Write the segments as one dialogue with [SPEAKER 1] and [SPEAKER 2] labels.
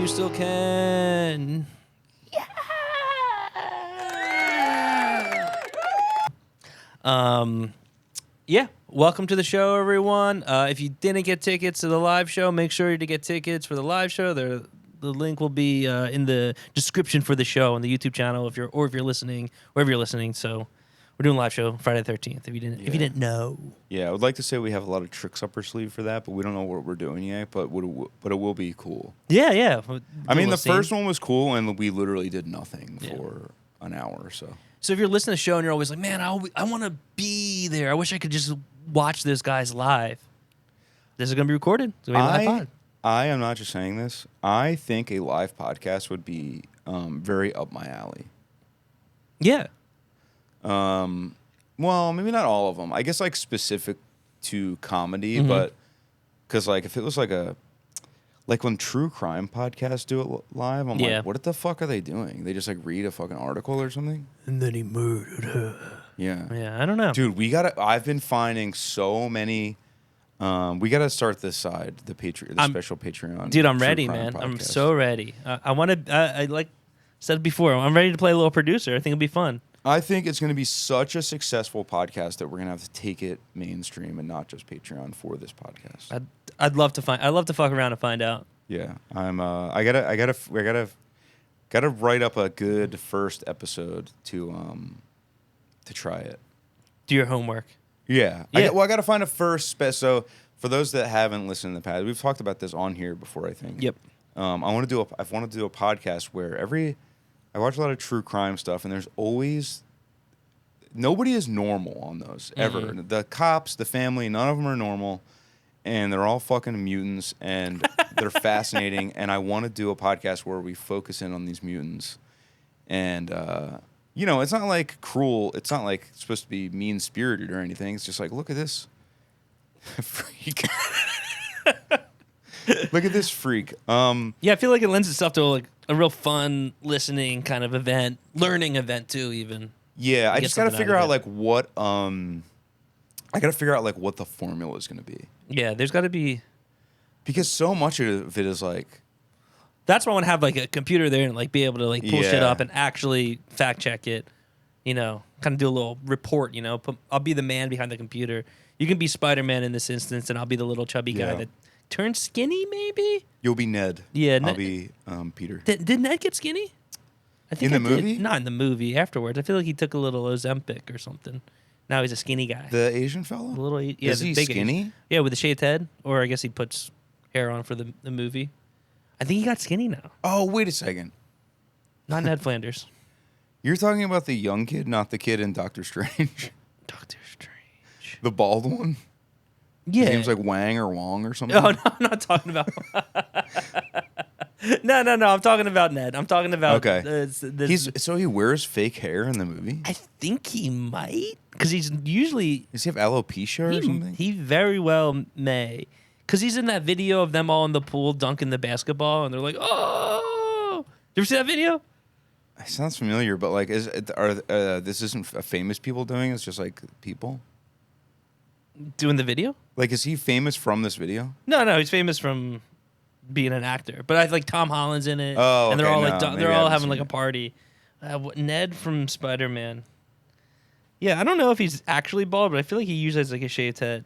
[SPEAKER 1] still can. Yeah. Welcome to the show, everyone. If you didn't get tickets to the live show, make sure to get tickets for the live show. The link will be in the description for the show on the YouTube channel if you're listening, wherever you're listening. So we're doing a live show Friday the 13th. If you didn't know.
[SPEAKER 2] Yeah, I would like to say we have a lot of tricks up our sleeve for that, but we don't know what we're doing yet. But it will be cool.
[SPEAKER 1] Yeah.
[SPEAKER 2] I mean, the first one was cool, and we literally did nothing for an hour or so.
[SPEAKER 1] So if you're listening to the show and you're always like, man, I want to be there. I wish I could just watch this guys live. This is going to be recorded. It's going to be a live pod.
[SPEAKER 2] I am not just saying this. I think a live podcast would be very up my alley.
[SPEAKER 1] Yeah.
[SPEAKER 2] Well, maybe not all of them. I guess like specific to comedy, but because like if it was like when true crime podcasts do it live, I'm like, what the fuck are they doing? They just like read a fucking article or something?
[SPEAKER 1] And then he murdered her.
[SPEAKER 2] Yeah.
[SPEAKER 1] Yeah, I don't know.
[SPEAKER 2] Dude, I've been finding so many. We gotta start this side, the special Patreon.
[SPEAKER 1] Dude, I'm ready, man. Podcast. I'm so ready. I want to. I like said before. I'm ready to play a little producer. I think it'll be fun.
[SPEAKER 2] I think it's going to be such a successful podcast that we're going to have to take it mainstream and not just Patreon for this podcast.
[SPEAKER 1] I'd love to fuck around and find out.
[SPEAKER 2] Yeah, I gotta write up a good first episode to try it. Do
[SPEAKER 1] your homework.
[SPEAKER 2] Yeah. I gotta find a first so for those that haven't listened in the past, we've talked about this on here before, I think.
[SPEAKER 1] Yep.
[SPEAKER 2] I want to do a podcast where I watch a lot of true crime stuff, and there's always nobody is normal on those ever. Mm-hmm. The cops, the family, none of them are normal, and they're all fucking mutants, and they're fascinating. And I want to do a podcast where we focus in on these mutants, and it's not like cruel. It's not like it's supposed to be mean spirited or anything. It's just like, look at this freak. Look at this freak.
[SPEAKER 1] Yeah, I feel like it lends itself to a real fun listening kind of event, learning event too, even.
[SPEAKER 2] Yeah, I just got to figure out what the formula is going to be.
[SPEAKER 1] Yeah, there's got to be,
[SPEAKER 2] because so much of it is like.
[SPEAKER 1] That's why I want to have like a computer there and like be able to like pull shit up and actually fact check it. Kind of do a little report. I'll be the man behind the computer. You can be Spider-Man in this instance, and I'll be the little chubby guy that turned skinny. Maybe
[SPEAKER 2] you'll be Ned.
[SPEAKER 1] Yeah,
[SPEAKER 2] I'll be Peter.
[SPEAKER 1] Did Ned get skinny? I think
[SPEAKER 2] in the movie?
[SPEAKER 1] Not in the movie. Afterwards, I feel like he took a little Ozempic or something. Now he's a skinny guy.
[SPEAKER 2] The Asian fellow?
[SPEAKER 1] Is
[SPEAKER 2] he skinny?
[SPEAKER 1] Asian. Yeah, with a shaved head, or I guess he puts hair on for the movie. I think he got skinny now.
[SPEAKER 2] Oh, wait a second.
[SPEAKER 1] Not Ned Flanders.
[SPEAKER 2] You're talking about the young kid, not the kid in Doctor Strange.
[SPEAKER 1] Doctor Strange.
[SPEAKER 2] The bald one?
[SPEAKER 1] Yeah.
[SPEAKER 2] His name's like Wang or Wong or something?
[SPEAKER 1] No, I'm not talking about... No. I'm talking about Ned. I'm talking about...
[SPEAKER 2] Okay. So he wears fake hair in the movie?
[SPEAKER 1] I think he might. Because he's usually...
[SPEAKER 2] Does he have alopecia or something?
[SPEAKER 1] He very well may. Because he's in that video of them all in the pool dunking the basketball, and they're like, oh! You ever see that video?
[SPEAKER 2] It sounds familiar, but like, this isn't famous people doing it? It's just like people?
[SPEAKER 1] Doing the video?
[SPEAKER 2] Like, is he famous from this video?
[SPEAKER 1] No, he's famous from being an actor. But I like Tom Holland's in it.
[SPEAKER 2] Oh,
[SPEAKER 1] and they're all
[SPEAKER 2] they're all
[SPEAKER 1] having like a party. Ned from Spider-Man. Yeah, I don't know if he's actually bald, but I feel like he usually has like a shaved head.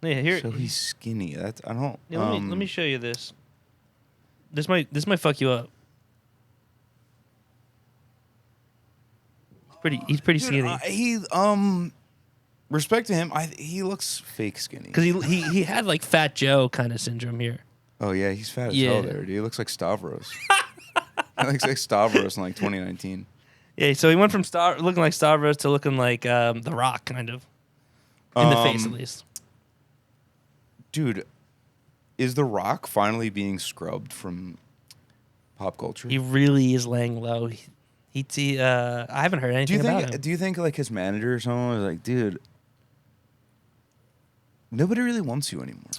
[SPEAKER 1] Yeah, here.
[SPEAKER 2] So he's skinny. That's I don't.
[SPEAKER 1] Yeah, let me show you this. This might fuck you up. He's pretty skinny.
[SPEAKER 2] Respect to him. He looks fake skinny.
[SPEAKER 1] Because he had like Fat Joe kind of syndrome here.
[SPEAKER 2] Oh yeah, he's fat as hell there, dude. He looks like Stavros. He looks like Stavros in like 2019.
[SPEAKER 1] Yeah, so he went from looking like Stavros to looking like The Rock, kind of. In the face, at least.
[SPEAKER 2] Dude, is The Rock finally being scrubbed from pop culture?
[SPEAKER 1] He really is laying low. I haven't heard anything about him.
[SPEAKER 2] Do you think like his manager or someone was like, dude, nobody really wants you anymore?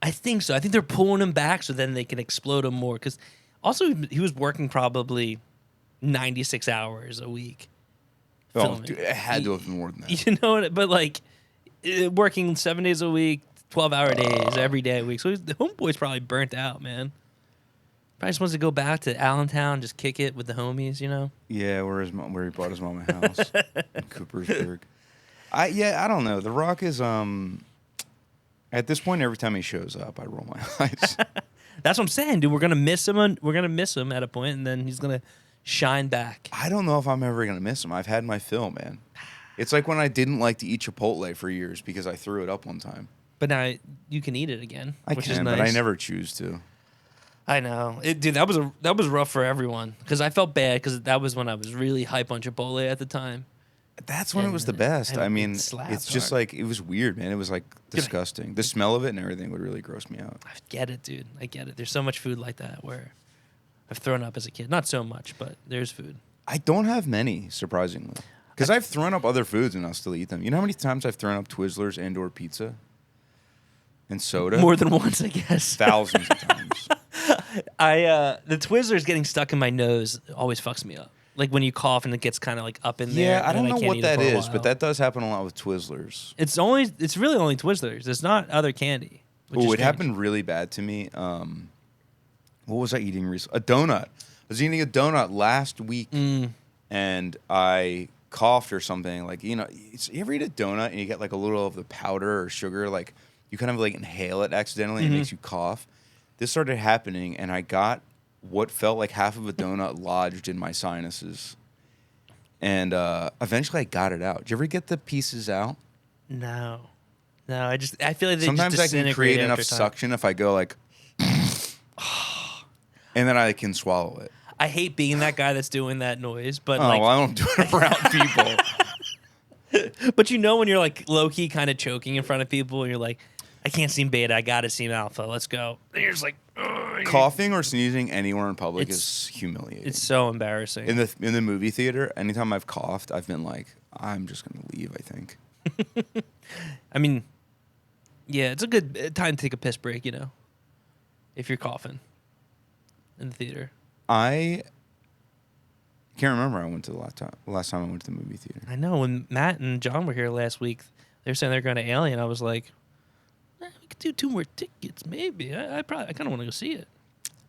[SPEAKER 1] I think so. I think they're pulling him back so then they can explode him more. Because also he was working probably 96 hours a week.
[SPEAKER 2] Oh, dude, it had to have been more than that.
[SPEAKER 1] You know what? But like working 7 days a week, 12-hour days every day a week. So the homeboy's probably burnt out, man. Probably just wants to go back to Allentown, just kick it with the homies, you know?
[SPEAKER 2] Yeah, where he bought his mom a house in Coopersburg. I don't know. The Rock is at this point, every time he shows up, I roll my eyes.
[SPEAKER 1] That's what I'm saying, dude. We're gonna miss him. We're gonna miss him at a point, and then he's gonna shine back.
[SPEAKER 2] I don't know if I'm ever gonna miss him. I've had my fill, man. It's like when I didn't like to eat Chipotle for years because I threw it up one time.
[SPEAKER 1] But now you can eat it again, which is
[SPEAKER 2] can,
[SPEAKER 1] nice.
[SPEAKER 2] but I never choose to.
[SPEAKER 1] I know, dude. That was rough for everyone because I felt bad because that was when I was really hype on Chipotle at the time.
[SPEAKER 2] That's when it was the best. I mean, it's just
[SPEAKER 1] hard.
[SPEAKER 2] like, it was weird, man. It was like disgusting. The smell of it and everything would really gross me out.
[SPEAKER 1] I get it, dude. I get it. There's so much food like that where I've thrown up as a kid. Not so much, but there's food.
[SPEAKER 2] I don't have many, surprisingly. Because I've thrown up other foods and I'll still eat them. You know how many times I've thrown up Twizzlers and or pizza? And soda?
[SPEAKER 1] More than once, I guess.
[SPEAKER 2] Thousands of times.
[SPEAKER 1] The Twizzlers getting stuck in my nose always fucks me up. Like when you cough and it gets kind of like up in there.
[SPEAKER 2] Yeah, I don't know what that is, but
[SPEAKER 1] that
[SPEAKER 2] that does happen a lot with Twizzlers.
[SPEAKER 1] it's really only Twizzlers. It's not other candy.
[SPEAKER 2] Oh, it happened really bad to me. What was I eating recently? A donut. I was eating a donut last week, and I coughed or something. Like, you know, you ever eat a donut and you get like a little of the powder or sugar, like you kind of like inhale it accidentally and it makes you cough. This started happening, and I got what felt like half of a donut lodged in my sinuses. And eventually I got it out. Did you ever get the pieces out?
[SPEAKER 1] No. I feel like they
[SPEAKER 2] sometimes
[SPEAKER 1] just
[SPEAKER 2] I can create enough suction if I go like, and then I can swallow it.
[SPEAKER 1] I hate being that guy that's doing that noise, but
[SPEAKER 2] Oh, well, I don't do it around people.
[SPEAKER 1] But you know when you're like low key kind of choking in front of people, and you're like, I can't seem beta, I gotta seem alpha. Let's go. And you're just like,
[SPEAKER 2] coughing or sneezing anywhere in public is humiliating.
[SPEAKER 1] It's so embarrassing.
[SPEAKER 2] In the movie theater, anytime I've coughed, I've been like, I'm just gonna leave, I think.
[SPEAKER 1] I mean, yeah, it's a good time to take a piss break, you know, if you're coughing in the theater.
[SPEAKER 2] I can't remember I went to the last time I went to the movie theater.
[SPEAKER 1] I know when Matt and John were here last week, they were saying they're going to Alien. I was like, we could do 2 more tickets, maybe. I kind of want to go see it.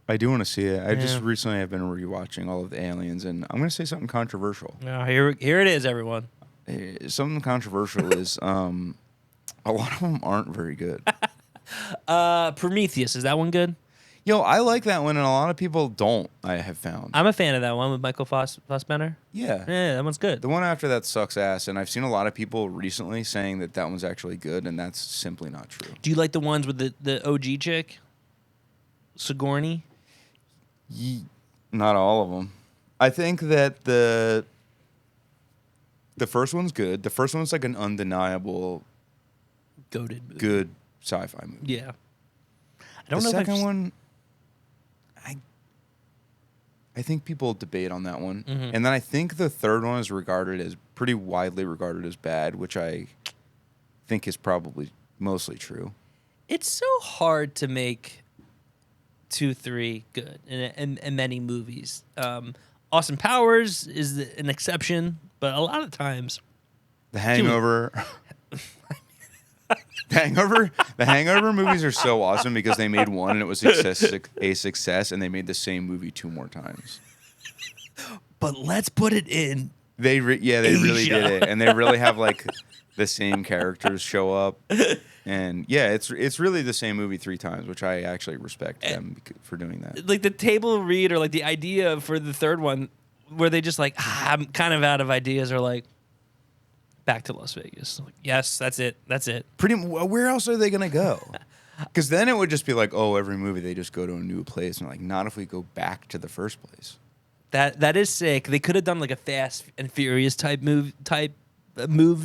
[SPEAKER 2] I do want to see it. I just recently have been rewatching all of the Aliens, and I'm going to say something controversial.
[SPEAKER 1] Oh, here it is, everyone.
[SPEAKER 2] Something controversial is a lot of them aren't very good.
[SPEAKER 1] Prometheus, is that one good?
[SPEAKER 2] Yo, I like that one, and a lot of people don't, I have found.
[SPEAKER 1] I'm a fan of that one with Michael Fassbender.
[SPEAKER 2] Yeah.
[SPEAKER 1] Yeah, that one's good.
[SPEAKER 2] The one after that sucks ass, and I've seen a lot of people recently saying that that one's actually good, and that's simply not true.
[SPEAKER 1] Do you like the ones with the OG chick? Sigourney?
[SPEAKER 2] Not all of them. I think that the first one's good. The first one's like an undeniable
[SPEAKER 1] Goated movie.
[SPEAKER 2] good sci-fi movie.
[SPEAKER 1] Yeah. I don't
[SPEAKER 2] The
[SPEAKER 1] know
[SPEAKER 2] second one, I think people debate on that one.
[SPEAKER 1] Mm-hmm.
[SPEAKER 2] And then I think the third one is pretty widely regarded as bad, which I think is probably mostly true.
[SPEAKER 1] It's so hard to make 2, 3 good in many movies. Austin Powers is an exception, but a lot of times,
[SPEAKER 2] The Hangover. The Hangover movies are so awesome because they made one and it was a success, and they made the same movie 2 more times.
[SPEAKER 1] But let's put it in.
[SPEAKER 2] They really did it, and they really have like the same characters show up, and yeah, it's really the same movie 3 times, which I actually respect them for doing that.
[SPEAKER 1] Like the table read or like the idea for the third one, where they just like I'm kind of out of ideas, or like back to Las Vegas. Like, yes, that's it.
[SPEAKER 2] Where else are they gonna go? Because then it would just be like, oh, every movie they just go to a new place, and like, not if we go back to the first place.
[SPEAKER 1] That is sick. They could have done like a Fast and Furious type move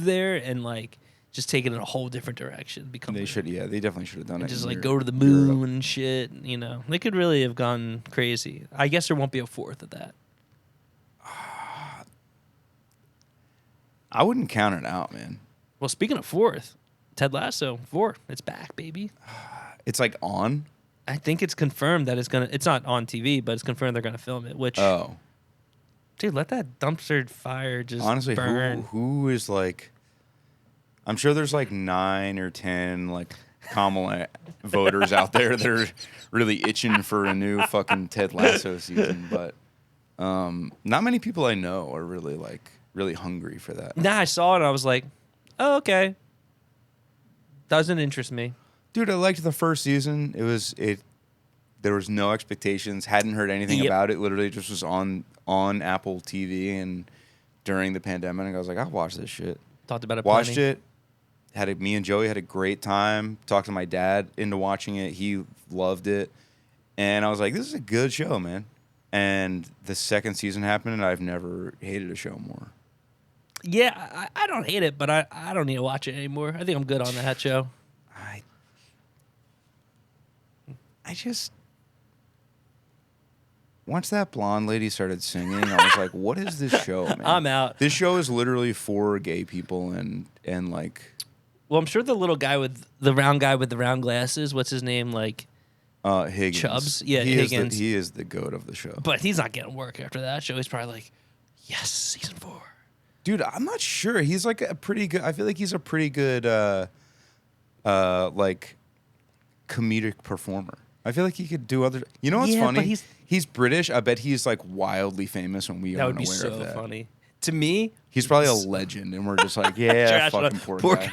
[SPEAKER 1] there, and like just taken it a whole different direction.
[SPEAKER 2] They definitely should have done it.
[SPEAKER 1] Just like go to the moon and shit. You know, they could really have gone crazy. I guess there won't be a 4th of that.
[SPEAKER 2] I wouldn't count it out, man.
[SPEAKER 1] Well, speaking of 4th, Ted Lasso 4, it's back, baby.
[SPEAKER 2] It's like on.
[SPEAKER 1] I think it's confirmed that it's not on TV, but it's confirmed they're gonna film it. Which, dude, let that dumpster fire just
[SPEAKER 2] honestly
[SPEAKER 1] burn.
[SPEAKER 2] Who is like? I'm sure there's like 9 or 10 like Kamala voters out there that are really itching for a new fucking Ted Lasso season, but not many people I know are really hungry for that.
[SPEAKER 1] Nah, I saw it and I was like, oh, okay. Doesn't interest me.
[SPEAKER 2] Dude, I liked the first season. There was no expectations. Hadn't heard anything about it. Literally just was on Apple TV and during the pandemic. I was like, I'll watch this shit.
[SPEAKER 1] Talked about it.
[SPEAKER 2] Watched
[SPEAKER 1] plenty.
[SPEAKER 2] it. Me and Joey had a great time. Talked to my dad into watching it. He loved it. And I was like, this is a good show, man. And the second season happened, and I've never hated a show more.
[SPEAKER 1] Yeah, I don't hate it, but I don't need to watch it anymore. I think I'm good on that show.
[SPEAKER 2] I just... Once that blonde lady started singing, I was like, what is this show, man?
[SPEAKER 1] I'm out.
[SPEAKER 2] This show is literally for gay people and like...
[SPEAKER 1] Well, I'm sure the little guy with the round glasses, what's his name? Like...
[SPEAKER 2] Higgins.
[SPEAKER 1] Chubbs? Yeah,
[SPEAKER 2] Higgins. He is the goat of the show.
[SPEAKER 1] But he's not getting work after that show. He's probably like, yes, season 4.
[SPEAKER 2] Dude, I'm not sure. He's like a pretty good... I feel like he's a pretty good, like, comedic performer. I feel like he could do other... You know what's funny?
[SPEAKER 1] But
[SPEAKER 2] he's British. I bet he's, like, wildly famous when we
[SPEAKER 1] that
[SPEAKER 2] aren't
[SPEAKER 1] would be
[SPEAKER 2] aware
[SPEAKER 1] so
[SPEAKER 2] of that.
[SPEAKER 1] funny. To me...
[SPEAKER 2] He's probably a legend, and we're just like, yeah, fucking poor guy.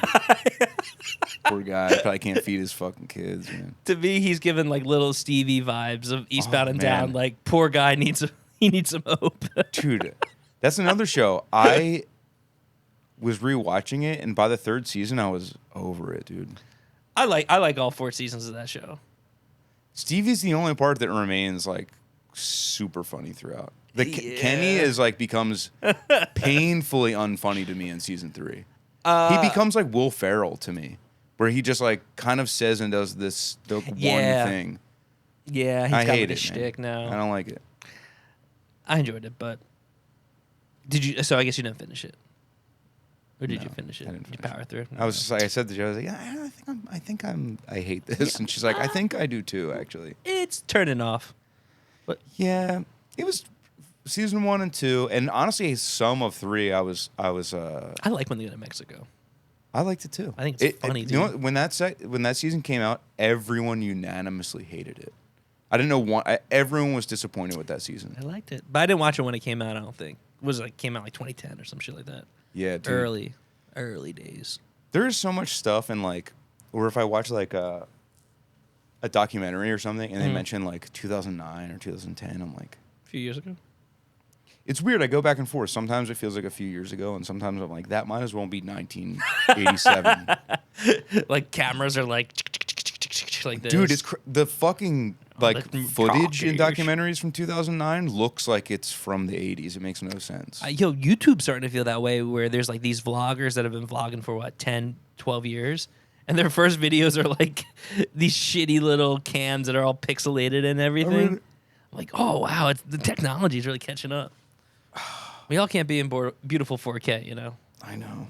[SPEAKER 2] Poor guy. Probably can't feed his fucking kids, man.
[SPEAKER 1] To me, he's giving, like, little Stevie vibes of Eastbound and
[SPEAKER 2] man.
[SPEAKER 1] Down. Like, poor guy needs some hope.
[SPEAKER 2] Dude, that's another show. I was rewatching it, and by the third season, I was over it, dude.
[SPEAKER 1] I like all 4 seasons of that show.
[SPEAKER 2] Stevie's the only part that remains like super funny throughout. Kenny is like becomes painfully unfunny to me in season 3. He becomes like Will Ferrell to me, where he just like kind of says and does this one thing.
[SPEAKER 1] Yeah, he's
[SPEAKER 2] I
[SPEAKER 1] got
[SPEAKER 2] hate
[SPEAKER 1] like a
[SPEAKER 2] it,
[SPEAKER 1] shtick now.
[SPEAKER 2] I don't like it.
[SPEAKER 1] I enjoyed it, but did you? So I guess you didn't finish it, or did you finish it?
[SPEAKER 2] I didn't
[SPEAKER 1] Did you
[SPEAKER 2] finish
[SPEAKER 1] power
[SPEAKER 2] it.
[SPEAKER 1] through it?
[SPEAKER 2] I was just like, I said to Joe, I was like, yeah, I hate this, and she's like, I think I do too, actually.
[SPEAKER 1] It's turning off. But
[SPEAKER 2] Yeah, it was season 1 and 2, and honestly, some of 3. I
[SPEAKER 1] like when they go to Mexico.
[SPEAKER 2] I liked it too.
[SPEAKER 1] I think it's funny, dude.
[SPEAKER 2] You know what? When that season came out, everyone unanimously hated it. I didn't know everyone was disappointed with that season.
[SPEAKER 1] I liked it, but I didn't watch it when it came out. I don't think it was like came out like 2010 or some shit like that.
[SPEAKER 2] Yeah, dude.
[SPEAKER 1] Early days.
[SPEAKER 2] There is so much stuff in like, or if I watch like a documentary or something, and they mention like 2009 or 2010, I'm like,
[SPEAKER 1] A few years ago.
[SPEAKER 2] it's weird. I go back and forth. Sometimes it feels like a few years ago, and sometimes I'm like, that might as well be 1987.
[SPEAKER 1] Like cameras are like like this.
[SPEAKER 2] Dude, it's the fucking like
[SPEAKER 1] the
[SPEAKER 2] footage in
[SPEAKER 1] garbage.
[SPEAKER 2] documentaries from 2009 looks like it's from the 80s. It makes no sense.
[SPEAKER 1] YouTube's starting to feel that way, where there's like these vloggers that have been vlogging for what 10, 12 years, and their first videos are like these shitty little cams that are all pixelated and everything.
[SPEAKER 2] really?
[SPEAKER 1] I'm like, oh wow, the technology is really catching up. We all can't be in beautiful 4K, you know.
[SPEAKER 2] I know.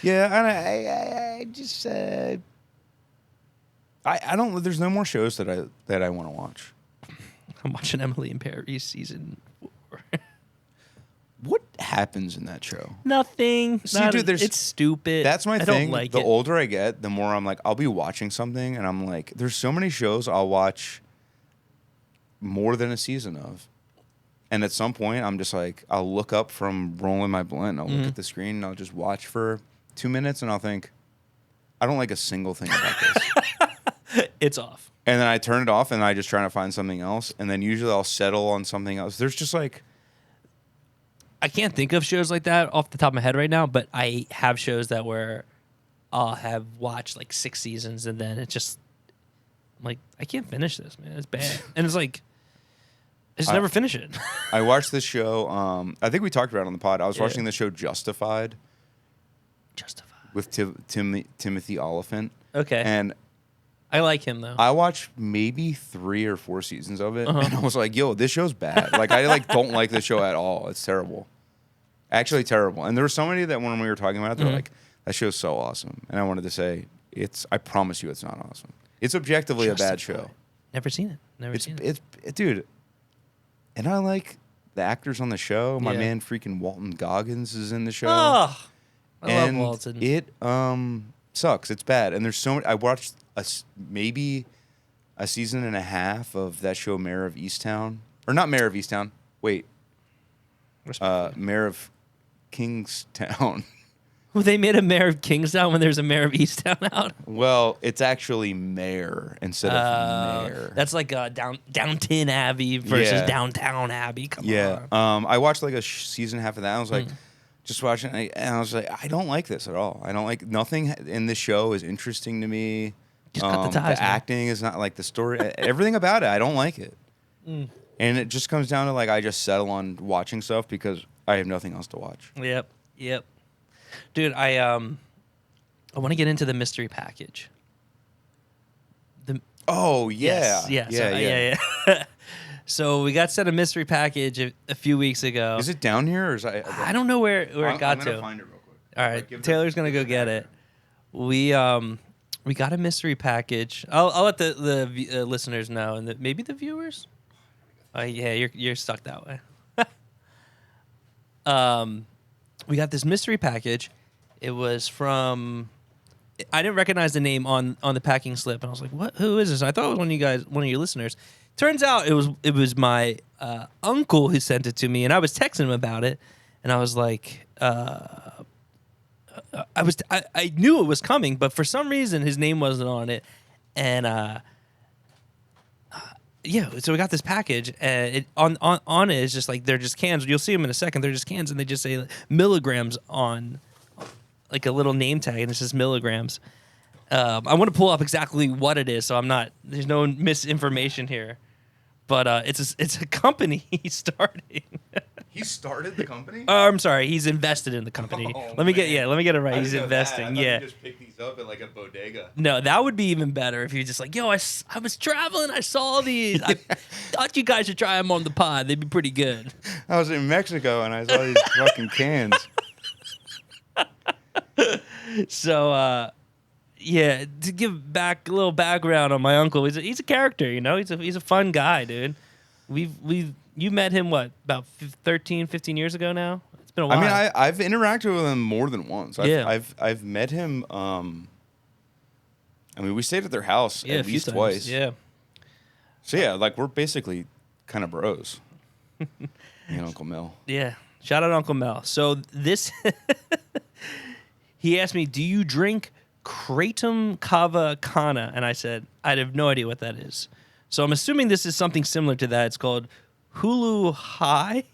[SPEAKER 2] Yeah, and I just I don't. There's no more shows that I want to watch.
[SPEAKER 1] I'm watching Emily in Paris season 4.
[SPEAKER 2] What happens in that show?
[SPEAKER 1] Nothing.
[SPEAKER 2] See, dude,
[SPEAKER 1] it's stupid.
[SPEAKER 2] That's my
[SPEAKER 1] I
[SPEAKER 2] thing.
[SPEAKER 1] Don't like
[SPEAKER 2] the
[SPEAKER 1] it.
[SPEAKER 2] older I get, the more I'm like, I'll be watching something, and I'm like, there's so many shows I'll watch more than a season of. And at some point, I'm just like, I'll look up from rolling my blunt, and I'll look at the screen, and I'll just watch for 2 minutes, and I'll think, I don't like a single thing about this.
[SPEAKER 1] It's off.
[SPEAKER 2] And then I turn it off, and I just try to find something else, and then usually I'll settle on something else. There's just like...
[SPEAKER 1] I can't think of shows like that off the top of my head right now, but I have shows that where I'll have watched like 6 seasons, and then it's just... I'm like, I can't finish this, man. It's bad. And it's like... Just never finish it.
[SPEAKER 2] I watched this show. I think we talked about it on the pod. I was
[SPEAKER 1] Yeah.
[SPEAKER 2] watching the show Justified with Timothy Oliphant.
[SPEAKER 1] Okay.
[SPEAKER 2] And
[SPEAKER 1] I like him though.
[SPEAKER 2] I watched maybe 3 or 4 seasons of it, and I was like, "Yo, this show's bad. Like, I like don't like this show at all. It's terrible, actually terrible." And there were so many that when we were talking about it, they're like, "That show's so awesome," and I wanted to say, "It's. I promise you, it's not awesome. It's objectively a bad show.
[SPEAKER 1] Never seen it. Never seen it.
[SPEAKER 2] It's dude." And I like the actors on the show. My
[SPEAKER 1] Yeah.
[SPEAKER 2] man, freaking Walton Goggins, is in the show.
[SPEAKER 1] Oh, I
[SPEAKER 2] and
[SPEAKER 1] love Walton.
[SPEAKER 2] It sucks. It's bad. And there's so much. I watched maybe a season and a half of that show, Mayor of Easttown, or not Mayor of Easttown. Wait, Mayor of Kingstown.
[SPEAKER 1] Well, they made a Mayor of Kingstown when there's a Mayor of Easttown out.
[SPEAKER 2] Well, it's actually Mayor instead of Mayor.
[SPEAKER 1] That's like Downton Abbey versus Downtown Abbey. Come on.
[SPEAKER 2] I watched like a season and a half of that. I was like, just watching it, and I was like, I don't like this at all. I don't like nothing in this show is interesting to me.
[SPEAKER 1] Just cut the ties,
[SPEAKER 2] the acting is not like the story. Everything about it, I don't like it. And it just comes down to like I just settle on watching stuff because I have nothing else to watch.
[SPEAKER 1] Yep. Dude, I want to get into the mystery package.
[SPEAKER 2] Oh yeah,
[SPEAKER 1] yeah. So we got sent a mystery package a few weeks ago.
[SPEAKER 2] Is it down here or is
[SPEAKER 1] I don't know where it got
[SPEAKER 2] I'm
[SPEAKER 1] to.
[SPEAKER 2] gonna find it real quick.
[SPEAKER 1] All right, Taylor's gonna go get it. We got a mystery package. I'll let the listeners know and maybe the viewers. Yeah, you're stuck that way. We got this mystery package. It was from. I didn't recognize the name on the packing slip, and I was like, "What? Who is this?" I thought it was one of your listeners. Turns out it was my uncle who sent it to me, and I was texting him about it, and I was like, I knew it was coming, but for some reason his name wasn't on it, and yeah, so we got this package, and it on it is just like they're just cans. You'll see them in a second. They're just cans, and they just say milligrams on, like a little name tag, and it says milligrams. I want to pull up exactly what it is, so there's no misinformation here. But it's a company he's starting.
[SPEAKER 2] He started the company?
[SPEAKER 1] I'm sorry, he's invested in the company. Let me get it right. He's investing.
[SPEAKER 2] You just pick these up at like a bodega.
[SPEAKER 1] No, that would be even better if you're just like, yo, I was traveling, I saw these. I thought you guys should try them on the pod. They'd be pretty good.
[SPEAKER 2] I was in Mexico and I saw these fucking cans.
[SPEAKER 1] So, yeah, to give back a little background on my uncle, he's a character, you know. He's a fun guy, dude. You met him about 13, 15 years ago now. It's been a while.
[SPEAKER 2] I mean, I've interacted with him more than once. I've met him. I mean, we stayed at their house at least twice.
[SPEAKER 1] Yeah.
[SPEAKER 2] So yeah, like we're basically kind of bros. Me and Uncle Mel.
[SPEAKER 1] Yeah. Shout out Uncle Mel. So this, he asked me, "Do you drink Kratom Kava Kana?" And I said, "I have no idea what that is." So I'm assuming this is something similar to that. It's called Hulu High,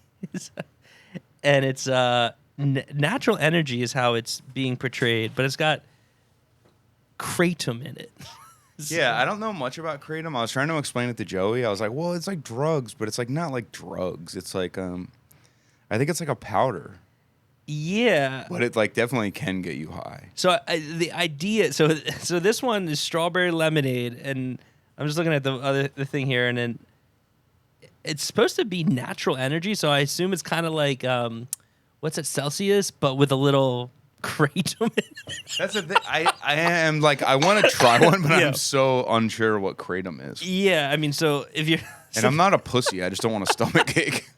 [SPEAKER 1] and it's natural energy is how it's being portrayed, but it's got kratom in it.
[SPEAKER 2] Yeah, I don't know much about kratom. I was trying to explain it to Joey. I was like, well, it's like drugs, but it's like not like drugs. It's like I think it's like a powder.
[SPEAKER 1] Yeah,
[SPEAKER 2] but it like definitely can get you high.
[SPEAKER 1] So the idea, so this one is strawberry lemonade, and I'm just looking at the thing here, and then it's supposed to be natural energy. So I assume it's kind of like what's it, Celsius, but with a little kratom in it.
[SPEAKER 2] That's the thing. I am like, I want to try one, but I'm so unsure what kratom is.
[SPEAKER 1] Yeah, I mean, so if you're
[SPEAKER 2] and I'm not a pussy, I just don't want a stomach ache.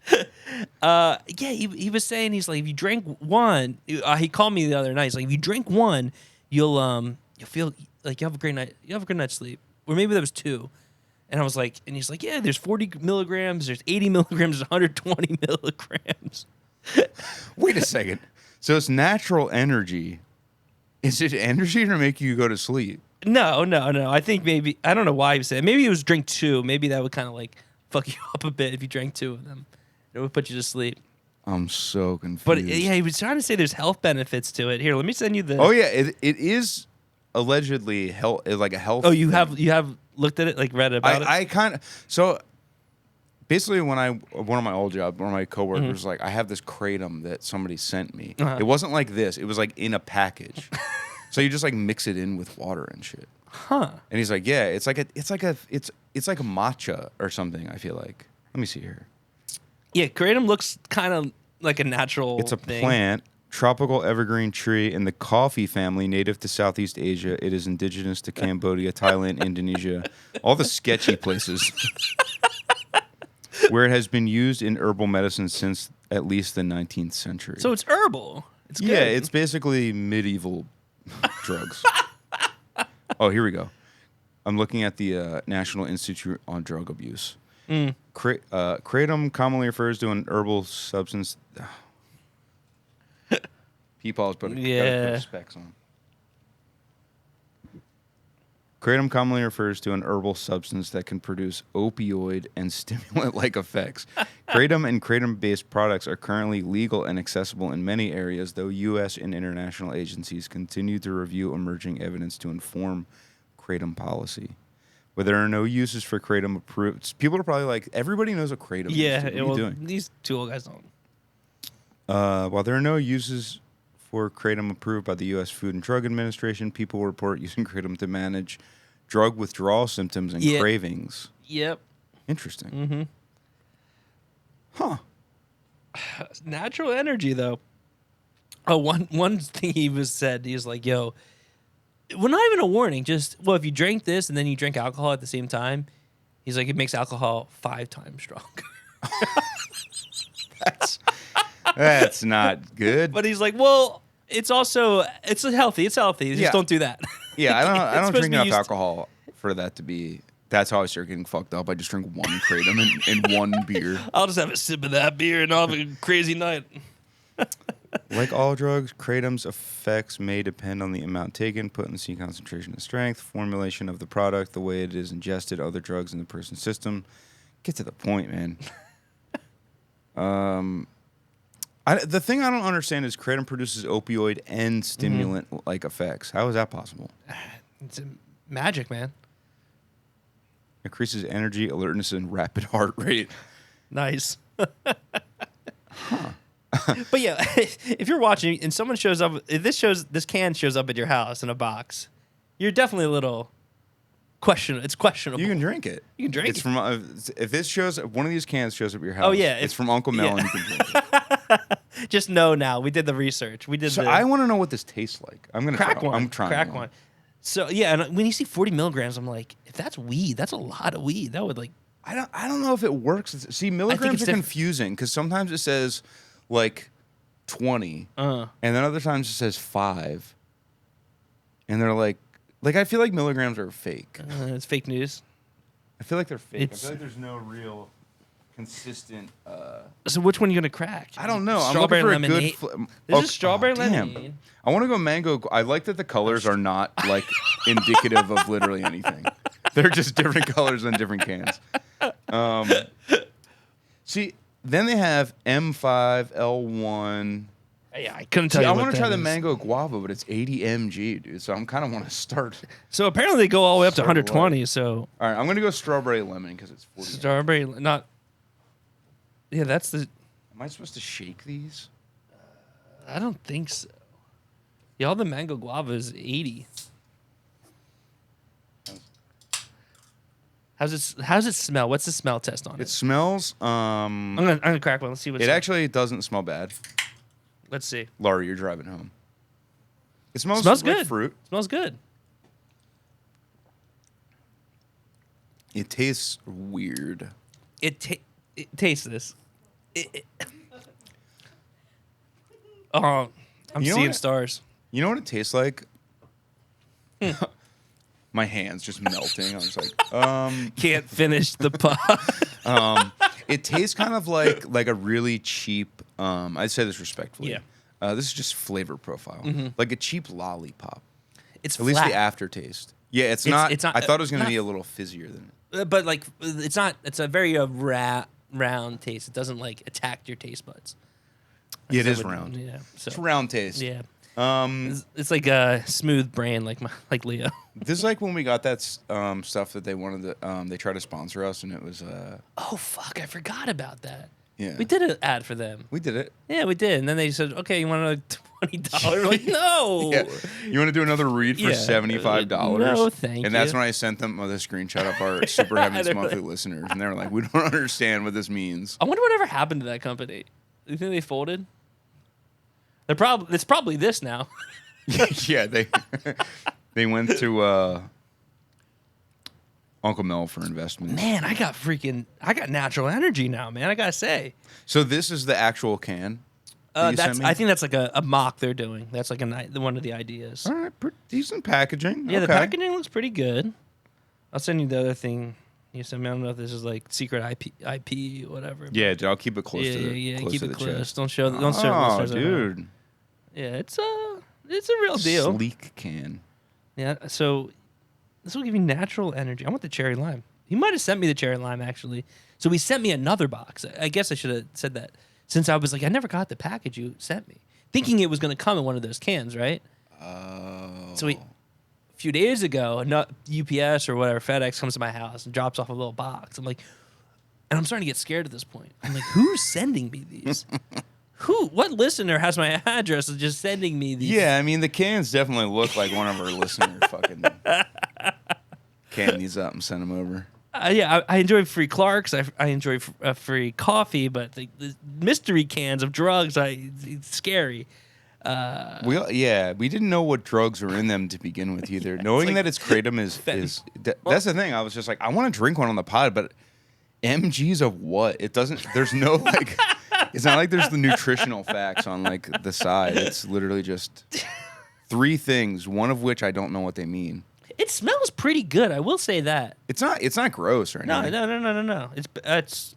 [SPEAKER 1] Yeah, he was saying, he's like, if you drink one, he called me the other night. He's like, if you drink one, you'll feel like you have a great night. You have a good night's sleep, or maybe there was two. And I was like, and he's like, yeah, there's 40 milligrams, there's 80 milligrams, there's 120 milligrams.
[SPEAKER 2] Wait a second. So it's natural energy. Is it energy to make you go to sleep?
[SPEAKER 1] No. I think maybe, I don't know why he was saying. Maybe it was drink two. Maybe that would kind of like fuck you up a bit if you drank two of them. It would put you to sleep.
[SPEAKER 2] I'm so confused.
[SPEAKER 1] But yeah, he was trying to say there's health benefits to it. Here, let me send you the.
[SPEAKER 2] Oh yeah, it is allegedly like a health.
[SPEAKER 1] Oh, you have looked at it, like read about it.
[SPEAKER 2] I kind of so. Basically, one of my old jobs, one of my coworkers was like, I have this kratom that somebody sent me. It wasn't like this. It was like in a package. So you just like mix it in with water and shit.
[SPEAKER 1] Huh.
[SPEAKER 2] And he's like, yeah, it's like a matcha or something, I feel like. Let me see here.
[SPEAKER 1] Yeah, kratom looks kind of like a natural
[SPEAKER 2] It's a
[SPEAKER 1] thing.
[SPEAKER 2] plant, tropical evergreen tree in the coffee family, native to Southeast Asia. It is indigenous to Cambodia, Thailand, Indonesia, all the sketchy places. Where it has been used in herbal medicine since at least the 19th century.
[SPEAKER 1] So it's herbal. It's good.
[SPEAKER 2] Yeah, it's basically medieval drugs. Oh, here we go. I'm looking at the National Institute on Drug Abuse. Kratom commonly refers to an herbal substance. Peepaw's gotta put specs on. Kratom commonly refers to an herbal substance that can produce opioid and stimulant-like effects. Kratom and kratom-based products are currently legal and accessible in many areas, though U.S. and international agencies continue to review emerging evidence to inform kratom policy. Where there are no uses for kratom approved, people are probably like, everybody knows what kratom is.
[SPEAKER 1] Yeah,
[SPEAKER 2] What are you doing?
[SPEAKER 1] These two old guys don't.
[SPEAKER 2] While there are no uses for kratom approved by the U.S. Food and Drug Administration, people report using kratom to manage drug withdrawal symptoms and cravings.
[SPEAKER 1] Yep.
[SPEAKER 2] Interesting. Huh.
[SPEAKER 1] Natural energy, though. Oh, one thing he said, he was like, yo, well, not even a warning, just, well, if you drink this and then you drink alcohol at the same time, he's like, it makes alcohol 5 times stronger.
[SPEAKER 2] That's not good.
[SPEAKER 1] But he's like, well, it's healthy. It's healthy. Just don't do that.
[SPEAKER 2] Yeah, I don't drink enough alcohol for that to be. That's how I start getting fucked up. I just drink one kratom and one beer.
[SPEAKER 1] I'll just have a sip of that beer and I'll have a crazy night.
[SPEAKER 2] Like all drugs, kratom's effects may depend on the amount taken, potency, concentration, and strength, formulation of the product, the way it is ingested, other drugs in the person's system. Get to the point, man. The thing I don't understand is kratom produces opioid and stimulant-like effects. How is that possible?
[SPEAKER 1] It's magic, man.
[SPEAKER 2] Increases energy, alertness, and rapid heart rate.
[SPEAKER 1] Nice. But yeah, if you're watching and someone shows up, if this can shows up at your house in a box, you're definitely a little questionable. It's questionable.
[SPEAKER 2] You can drink it.
[SPEAKER 1] You can drink
[SPEAKER 2] it's
[SPEAKER 1] it.
[SPEAKER 2] From one of these cans shows up at your house.
[SPEAKER 1] Oh yeah,
[SPEAKER 2] it's from Uncle Mel, and you can drink it.
[SPEAKER 1] Just know now. We did the research.
[SPEAKER 2] I want to know what this tastes like. I'm gonna
[SPEAKER 1] crack
[SPEAKER 2] try.
[SPEAKER 1] one.
[SPEAKER 2] I'm trying
[SPEAKER 1] crack one. So yeah, and when you see 40 milligrams, I'm like, if that's weed, that's a lot of weed. That would like.
[SPEAKER 2] I don't know if it works. See, milligrams are confusing because sometimes it says like 20, and then other times it says 5, and they're like I feel like milligrams are fake.
[SPEAKER 1] It's fake news.
[SPEAKER 2] I feel like they're fake. I feel like there's no real consistent.
[SPEAKER 1] So which one are you gonna crack?
[SPEAKER 2] I don't know.
[SPEAKER 1] Strawberry
[SPEAKER 2] I'm looking for
[SPEAKER 1] lemonade.
[SPEAKER 2] a good.
[SPEAKER 1] This is strawberry lemonade.
[SPEAKER 2] I want to go mango. I like that the colors are not like indicative of literally anything. They're just different colors on different cans. See, then they have M5, L1.
[SPEAKER 1] Yeah, I couldn't tell you.
[SPEAKER 2] I want to try the mango guava, but it's 80 mg, dude. So I'm kind of want to start.
[SPEAKER 1] So apparently they go all the way up to 120. So
[SPEAKER 2] all right, I'm gonna go strawberry lemon because it's 40.
[SPEAKER 1] Strawberry, not. Yeah, that's the.
[SPEAKER 2] Am I supposed to shake these?
[SPEAKER 1] I don't think so. Yeah, all the mango guava is 80. How's it smell? What's the smell test on it?
[SPEAKER 2] It smells.
[SPEAKER 1] I'm gonna crack one. Let's see what
[SPEAKER 2] it actually doesn't smell bad.
[SPEAKER 1] Let's see.
[SPEAKER 2] Laurie, you're driving home. It smells
[SPEAKER 1] good.
[SPEAKER 2] like fruit.
[SPEAKER 1] Smells good.
[SPEAKER 2] It tastes weird.
[SPEAKER 1] It tastes this. Oh, I'm seeing stars.
[SPEAKER 2] You know what it tastes like? My hands just melting. I was like,
[SPEAKER 1] can't finish the pop.
[SPEAKER 2] It tastes kind of like a really cheap. I'd say this respectfully.
[SPEAKER 1] Yeah.
[SPEAKER 2] This is just flavor profile, like a cheap lollipop.
[SPEAKER 1] It's
[SPEAKER 2] at least the aftertaste. Yeah, it's not. I thought it was going to be a little fizzier than it.
[SPEAKER 1] But like, it's not. It's a very round taste. It doesn't like attack your taste buds.
[SPEAKER 2] Yeah, it is round.
[SPEAKER 1] Yeah, so.
[SPEAKER 2] It's a round taste.
[SPEAKER 1] Yeah. It's like a smooth brain, like Leo.
[SPEAKER 2] This is like when we got that stuff that they wanted to. They tried to sponsor us, and it was.
[SPEAKER 1] Oh fuck! I forgot about that.
[SPEAKER 2] Yeah.
[SPEAKER 1] We did an ad for them.
[SPEAKER 2] We did it.
[SPEAKER 1] Yeah, we did, and then they said, "Okay, you want another $20?" Like, no.
[SPEAKER 2] Yeah. You want to do another read for $75?
[SPEAKER 1] No, thank you.
[SPEAKER 2] And that's when I sent them the screenshot of our Super Heavens monthly listeners, and they were like, "We don't understand what this means."
[SPEAKER 1] I wonder whatever happened to that company. Do you think they folded? It's probably this now.
[SPEAKER 2] Yeah, they went to Uncle Mel for investment.
[SPEAKER 1] Man, I got natural energy now, man. I gotta say.
[SPEAKER 2] So this is the actual can. you sent me?
[SPEAKER 1] I think that's like a mock they're doing. That's like one of the ideas.
[SPEAKER 2] All right, decent packaging.
[SPEAKER 1] Yeah,
[SPEAKER 2] okay.
[SPEAKER 1] the packaging looks pretty good. I'll send you the other thing you sent me. I don't know if this is like secret IP whatever.
[SPEAKER 2] Yeah, dude, I'll keep it close to the
[SPEAKER 1] Yeah.
[SPEAKER 2] close
[SPEAKER 1] Keep
[SPEAKER 2] to
[SPEAKER 1] it
[SPEAKER 2] the
[SPEAKER 1] close.
[SPEAKER 2] chest.
[SPEAKER 1] Don't show listeners.
[SPEAKER 2] Dude.
[SPEAKER 1] Yeah, it's a real deal.
[SPEAKER 2] Sleek can.
[SPEAKER 1] Yeah, so this will give you natural energy. I want the cherry lime. He might have sent me the cherry lime actually. So he sent me another box. I guess I should have said that since I was like, I never got the package you sent me, thinking it was going to come in one of those cans, right?
[SPEAKER 2] Oh.
[SPEAKER 1] So a few days ago, UPS or whatever, FedEx comes to my house and drops off a little box. I'm like, and I'm starting to get scared at this point. I'm like, who's sending me these? What listener has my address and just sending me these?
[SPEAKER 2] Yeah, I mean, the cans definitely look like one of our listeners fucking can these up and send them over.
[SPEAKER 1] I enjoy free Clarks. I enjoy free coffee, but the mystery cans of drugs, it's scary.
[SPEAKER 2] We didn't know what drugs were in them to begin with either. Knowing
[SPEAKER 1] like
[SPEAKER 2] that it's Kratom that's the thing. I was just like, I want to drink one on the pod, but MGs of what? It doesn't. There's no like. It's not like there's the nutritional facts on like the side. It's literally just 3 things, one of which I don't know what they mean.
[SPEAKER 1] It smells pretty good. I will say that.
[SPEAKER 2] It's not gross or anything.
[SPEAKER 1] No. It's.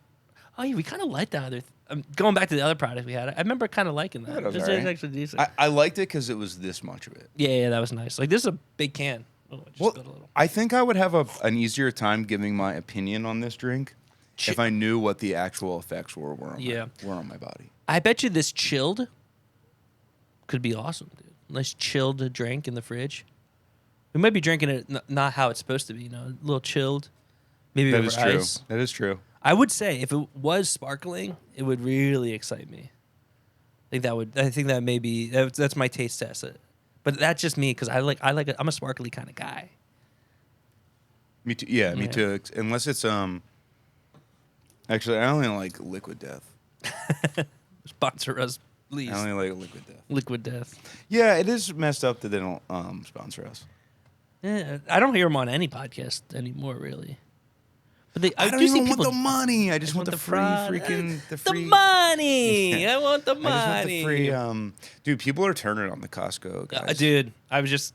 [SPEAKER 1] Oh yeah, we kind of liked the other. Going back to the other product we had, I remember kind of liking that.
[SPEAKER 2] Yeah, that was
[SPEAKER 1] This
[SPEAKER 2] alright.
[SPEAKER 1] is actually decent.
[SPEAKER 2] I liked it because it was this much of it.
[SPEAKER 1] Yeah, that was nice. Like this is a big can. Oh, I just spilled a little.
[SPEAKER 2] I think I would have an easier time giving my opinion on this drink if I knew what the actual effects were on my body.
[SPEAKER 1] I bet you this chilled could be awesome, dude. Nice chilled drink in the fridge. We might be drinking it not how it's supposed to be, a little chilled. Maybe
[SPEAKER 2] That
[SPEAKER 1] over
[SPEAKER 2] is true.
[SPEAKER 1] ice.
[SPEAKER 2] That is true.
[SPEAKER 1] I would say if it was sparkling, it would really excite me. I think that may be that's my taste test. But that's just me because I'm a sparkly kind of guy.
[SPEAKER 2] Me too. Yeah, me too. Unless it's actually I only like Liquid Death.
[SPEAKER 1] Sponsor us, please.
[SPEAKER 2] I only like Liquid Death.
[SPEAKER 1] Liquid Death.
[SPEAKER 2] Yeah, it is messed up that they don't sponsor us.
[SPEAKER 1] Yeah, I don't hear them on any podcast anymore, really. But
[SPEAKER 2] I don't even want the money. I just want the free freaking
[SPEAKER 1] the money. I want the money.
[SPEAKER 2] I just want the free. Dude, people are turning on the Costco guys.
[SPEAKER 1] Dude, I was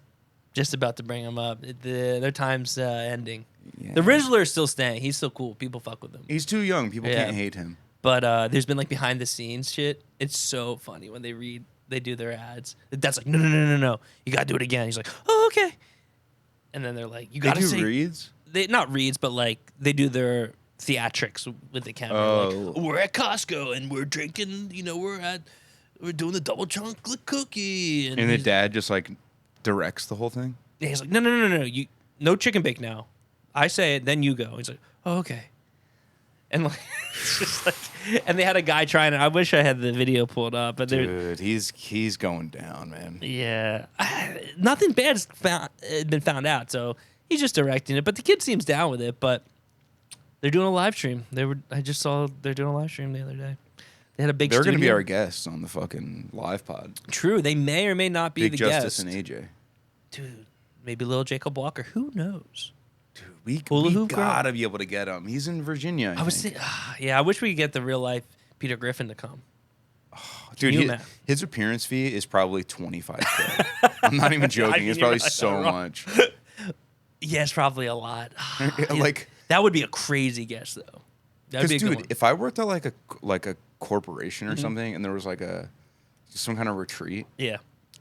[SPEAKER 1] just about to bring him up. Their time's ending.
[SPEAKER 2] Yeah.
[SPEAKER 1] The Rizzler is still staying. He's still cool. People fuck with him.
[SPEAKER 2] He's too young. People can't hate him.
[SPEAKER 1] But there's been like behind the scenes shit. It's so funny when they do their ads. That's like no. You gotta do it again. He's like, oh okay. And then they're like, you gotta say
[SPEAKER 2] reads.
[SPEAKER 1] They not reads, but like they do their theatrics with the camera.
[SPEAKER 2] Oh.
[SPEAKER 1] Like, we're at Costco and we're drinking. We're doing the double chocolate cookie.
[SPEAKER 2] And the dad just like directs the whole thing.
[SPEAKER 1] Yeah, he's like, no. You no chicken bake now. I say it, then you go. He's like, oh okay. And like, it's just like, and they had a guy trying it. I wish I had the video pulled up, but
[SPEAKER 2] dude, he's going down, man.
[SPEAKER 1] Yeah, nothing bad's been found out, so he's just directing it. But the kid seems down with it. But they're doing a live stream. I just saw they're doing a live stream the other day. They had a big.
[SPEAKER 2] They're
[SPEAKER 1] going to
[SPEAKER 2] be our guests on the fucking live pod.
[SPEAKER 1] True, they may or may not be
[SPEAKER 2] Big
[SPEAKER 1] the
[SPEAKER 2] Justice
[SPEAKER 1] guest.
[SPEAKER 2] and AJ.
[SPEAKER 1] Dude, maybe little Jacob Walker. Who knows?
[SPEAKER 2] Dude, we gotta be able to get him. He's in Virginia. I
[SPEAKER 1] was I wish we could get the real life Peter Griffin to come.
[SPEAKER 2] Dude, his appearance fee is probably $25,000. I'm not even joking. It's probably so much.
[SPEAKER 1] Yeah, it's probably a lot.
[SPEAKER 2] Like
[SPEAKER 1] that would be a crazy guess, though. That'd be a good one.
[SPEAKER 2] If I worked at like a corporation or something, and there was like some kind of retreat,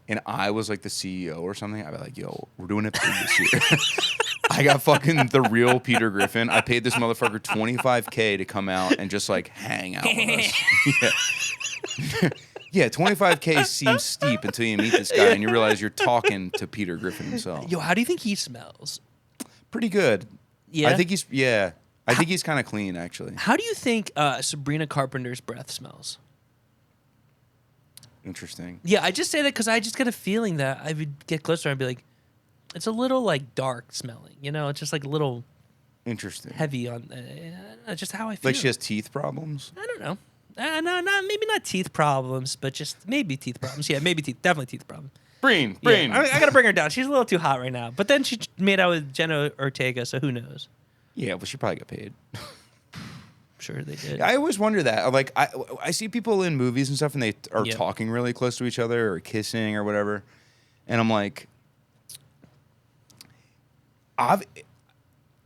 [SPEAKER 2] and I was like the CEO or something, I'd be like, "Yo, we're doing it big this year." I got fucking the real Peter Griffin. I paid this motherfucker $25K to come out and just like hang out with us. Yeah, $25K seems steep until you meet this guy and you realize you're talking to Peter Griffin himself.
[SPEAKER 1] Yo, how do you think he smells?
[SPEAKER 2] Pretty good.
[SPEAKER 1] Yeah,
[SPEAKER 2] I think he's kind of clean actually.
[SPEAKER 1] How do you think Sabrina Carpenter's breath smells?
[SPEAKER 2] Interesting.
[SPEAKER 1] Yeah, I just say that because I just get a feeling that I would get closer and be like, it's a little like dark smelling, It's just like a little
[SPEAKER 2] interesting,
[SPEAKER 1] heavy on just how I feel.
[SPEAKER 2] Like she has teeth problems.
[SPEAKER 1] I don't know. No, maybe not teeth problems, but just maybe teeth problems. Yeah, maybe definitely teeth problems.
[SPEAKER 2] Brain.
[SPEAKER 1] Yeah, I gotta bring her down. She's a little too hot right now. But then she made out with Jenna Ortega, so who knows?
[SPEAKER 2] Yeah, well, she probably got paid.
[SPEAKER 1] sure they did.
[SPEAKER 2] I always wonder that. Like, I see people in movies and stuff, and they are
[SPEAKER 1] Yep.
[SPEAKER 2] talking really close to each other or kissing or whatever, and I'm like,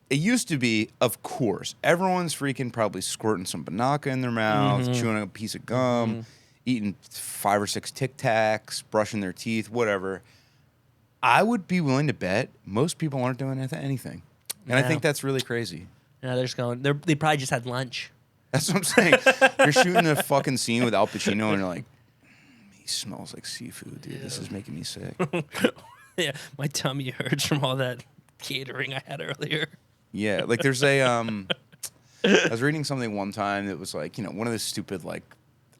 [SPEAKER 2] it used to be, of course, everyone's freaking probably squirting some Banaka in their mouth, chewing a piece of gum, eating 5 or 6 Tic Tacs, brushing their teeth, whatever. I would be willing to bet most people aren't doing anything. And I think that's really crazy.
[SPEAKER 1] No, they're just going. They probably just had lunch.
[SPEAKER 2] That's what I'm saying. You're shooting a fucking scene with Al Pacino, and you're like, he smells like seafood, dude. This is making me sick.
[SPEAKER 1] Yeah, my tummy hurts from all that catering I had earlier.
[SPEAKER 2] Yeah, like there's a I was reading something one time that was like, one of the stupid, like,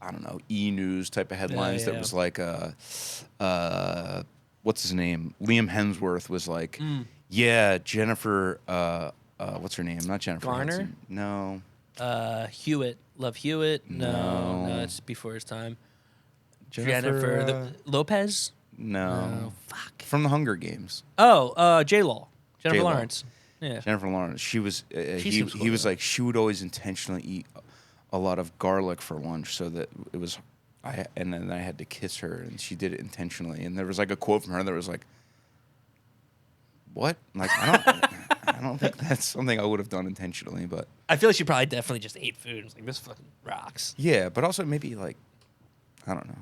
[SPEAKER 2] I don't know, E-News type of headlines that was like what's his name? Liam Hemsworth was like, yeah, Jennifer what's her name? Not Jennifer
[SPEAKER 1] Garner?
[SPEAKER 2] Hudson. No.
[SPEAKER 1] Hewitt. Love Hewitt. No, it's before his time. Jennifer Lopez?
[SPEAKER 2] No.
[SPEAKER 1] Oh, fuck.
[SPEAKER 2] From the Hunger Games.
[SPEAKER 1] Oh, J-Law. Jennifer
[SPEAKER 2] J-Law.
[SPEAKER 1] Lawrence. Yeah.
[SPEAKER 2] Jennifer Lawrence. She was
[SPEAKER 1] seems
[SPEAKER 2] he was
[SPEAKER 1] cool.
[SPEAKER 2] like, she would always intentionally eat a lot of garlic for lunch so that it was and then I had to kiss her, and she did it intentionally. And there was like a quote from her that was like, what? Like, I don't think that's something I would have done intentionally, but
[SPEAKER 1] I feel like she probably definitely just ate food. It's like, this fucking rocks.
[SPEAKER 2] yeah, but also maybe like, I don't know.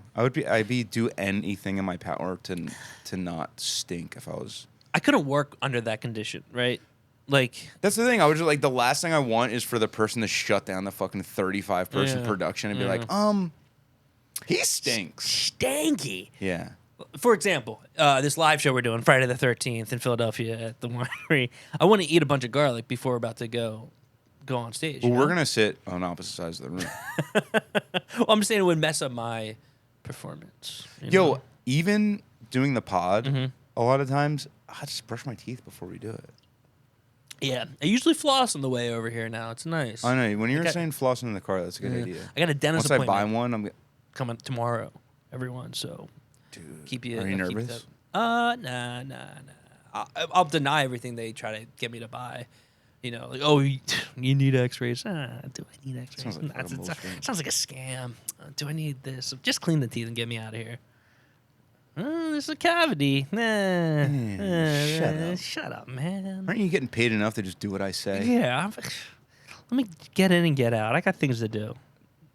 [SPEAKER 2] I'd be do anything in my power to not stink if I was.
[SPEAKER 1] I couldn't work under that condition, right? Like,
[SPEAKER 2] That's the thing. I was just like, the last thing I want is for the person to shut down the fucking 35-person production and be like, he stinks.
[SPEAKER 1] stanky.
[SPEAKER 2] Yeah.
[SPEAKER 1] For example, this live show we're doing Friday the 13th in Philadelphia at the Winery. I want to eat a bunch of garlic before we're about to go on stage.
[SPEAKER 2] Well,
[SPEAKER 1] you
[SPEAKER 2] we're
[SPEAKER 1] know?
[SPEAKER 2] gonna sit on opposite sides of the room.
[SPEAKER 1] Well, I'm just saying it would mess up my performance. you
[SPEAKER 2] Yo,
[SPEAKER 1] know?
[SPEAKER 2] even doing the pod, a lot of times I just brush my teeth before we do it.
[SPEAKER 1] Yeah, I usually floss on the way over here now. It's nice.
[SPEAKER 2] I know. When you're
[SPEAKER 1] got-
[SPEAKER 2] saying flossing in the car, that's a good idea.
[SPEAKER 1] I got a dentist
[SPEAKER 2] Once I
[SPEAKER 1] appointment
[SPEAKER 2] buy one, I'm
[SPEAKER 1] coming tomorrow, everyone. So
[SPEAKER 2] dude.
[SPEAKER 1] keep you.
[SPEAKER 2] Are you
[SPEAKER 1] keep
[SPEAKER 2] nervous?
[SPEAKER 1] Nah. I'll deny everything they try to get me to buy. You know, like, oh, you need X-rays. Do I need X-rays?
[SPEAKER 2] Sounds like fucking
[SPEAKER 1] Sounds like a scam. Do I need this? Just clean the teeth and get me out of here. There's a cavity. Shut up, man.
[SPEAKER 2] Aren't you getting paid enough to just do what I say?
[SPEAKER 1] Yeah. Let me get in and get out. I got things to do.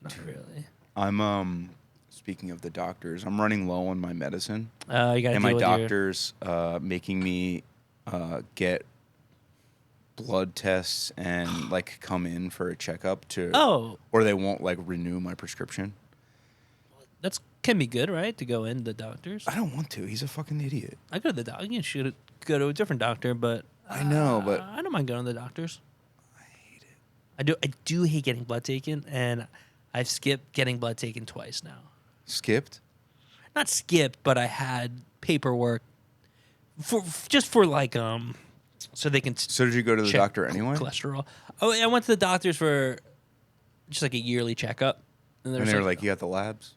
[SPEAKER 1] Not really.
[SPEAKER 2] I'm speaking of the doctors, I'm running low on my medicine.
[SPEAKER 1] You got to
[SPEAKER 2] And my
[SPEAKER 1] deal with
[SPEAKER 2] doctor's making me get blood tests and like come in for a checkup or they won't like renew my prescription.
[SPEAKER 1] That's can be good, right? To go in the doctors.
[SPEAKER 2] I don't want to. He's a fucking idiot.
[SPEAKER 1] I go to the doctor. You should go to a different doctor, but
[SPEAKER 2] I know, but
[SPEAKER 1] I don't mind going to the doctors.
[SPEAKER 2] I hate it.
[SPEAKER 1] I do hate getting blood taken, and I've skipped getting blood taken twice now.
[SPEAKER 2] Skipped?
[SPEAKER 1] Not skipped, but I had paperwork for like so they can.
[SPEAKER 2] So did you go to the
[SPEAKER 1] check
[SPEAKER 2] doctor anyway?
[SPEAKER 1] Cholesterol. Oh, I went to the doctors for just like a yearly checkup,
[SPEAKER 2] And they were like, you got the labs?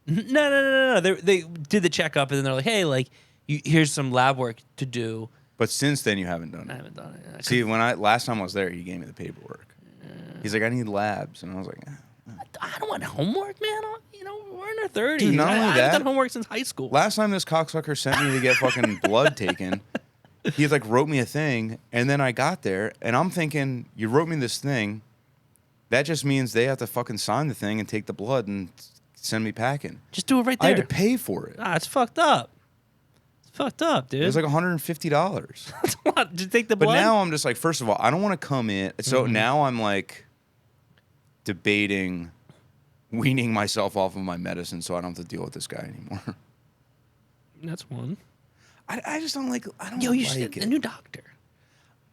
[SPEAKER 1] No. They did the checkup, and then they're like, hey, like, here's some lab work to do.
[SPEAKER 2] But since then, you haven't done
[SPEAKER 1] I
[SPEAKER 2] it.
[SPEAKER 1] haven't done it.
[SPEAKER 2] See, last time I was there, he gave me the paperwork. He's like, I need labs, and I was like,
[SPEAKER 1] I don't want homework, man. We're in our 30s.
[SPEAKER 2] Dude, not only
[SPEAKER 1] I
[SPEAKER 2] that-
[SPEAKER 1] haven't done homework since high school.
[SPEAKER 2] last time this cocksucker sent me to get fucking blood taken, he like wrote me a thing, and then I got there, and I'm thinking, you wrote me this thing. That just means they have to fucking sign the thing and take the blood and send me packing.
[SPEAKER 1] Just do it right
[SPEAKER 2] I
[SPEAKER 1] there.
[SPEAKER 2] had to pay for it.
[SPEAKER 1] It's fucked up. It's fucked up, dude.
[SPEAKER 2] It was like $150.
[SPEAKER 1] That's a lot. Did you take the
[SPEAKER 2] But
[SPEAKER 1] blood?
[SPEAKER 2] now I'm just like, first of all, I don't want to come in. So now I'm like debating weaning myself off of my medicine so I don't have to deal with this guy anymore.
[SPEAKER 1] That's one.
[SPEAKER 2] I just don't like. I don't
[SPEAKER 1] Yo, you
[SPEAKER 2] like
[SPEAKER 1] should
[SPEAKER 2] it.
[SPEAKER 1] get a new doctor.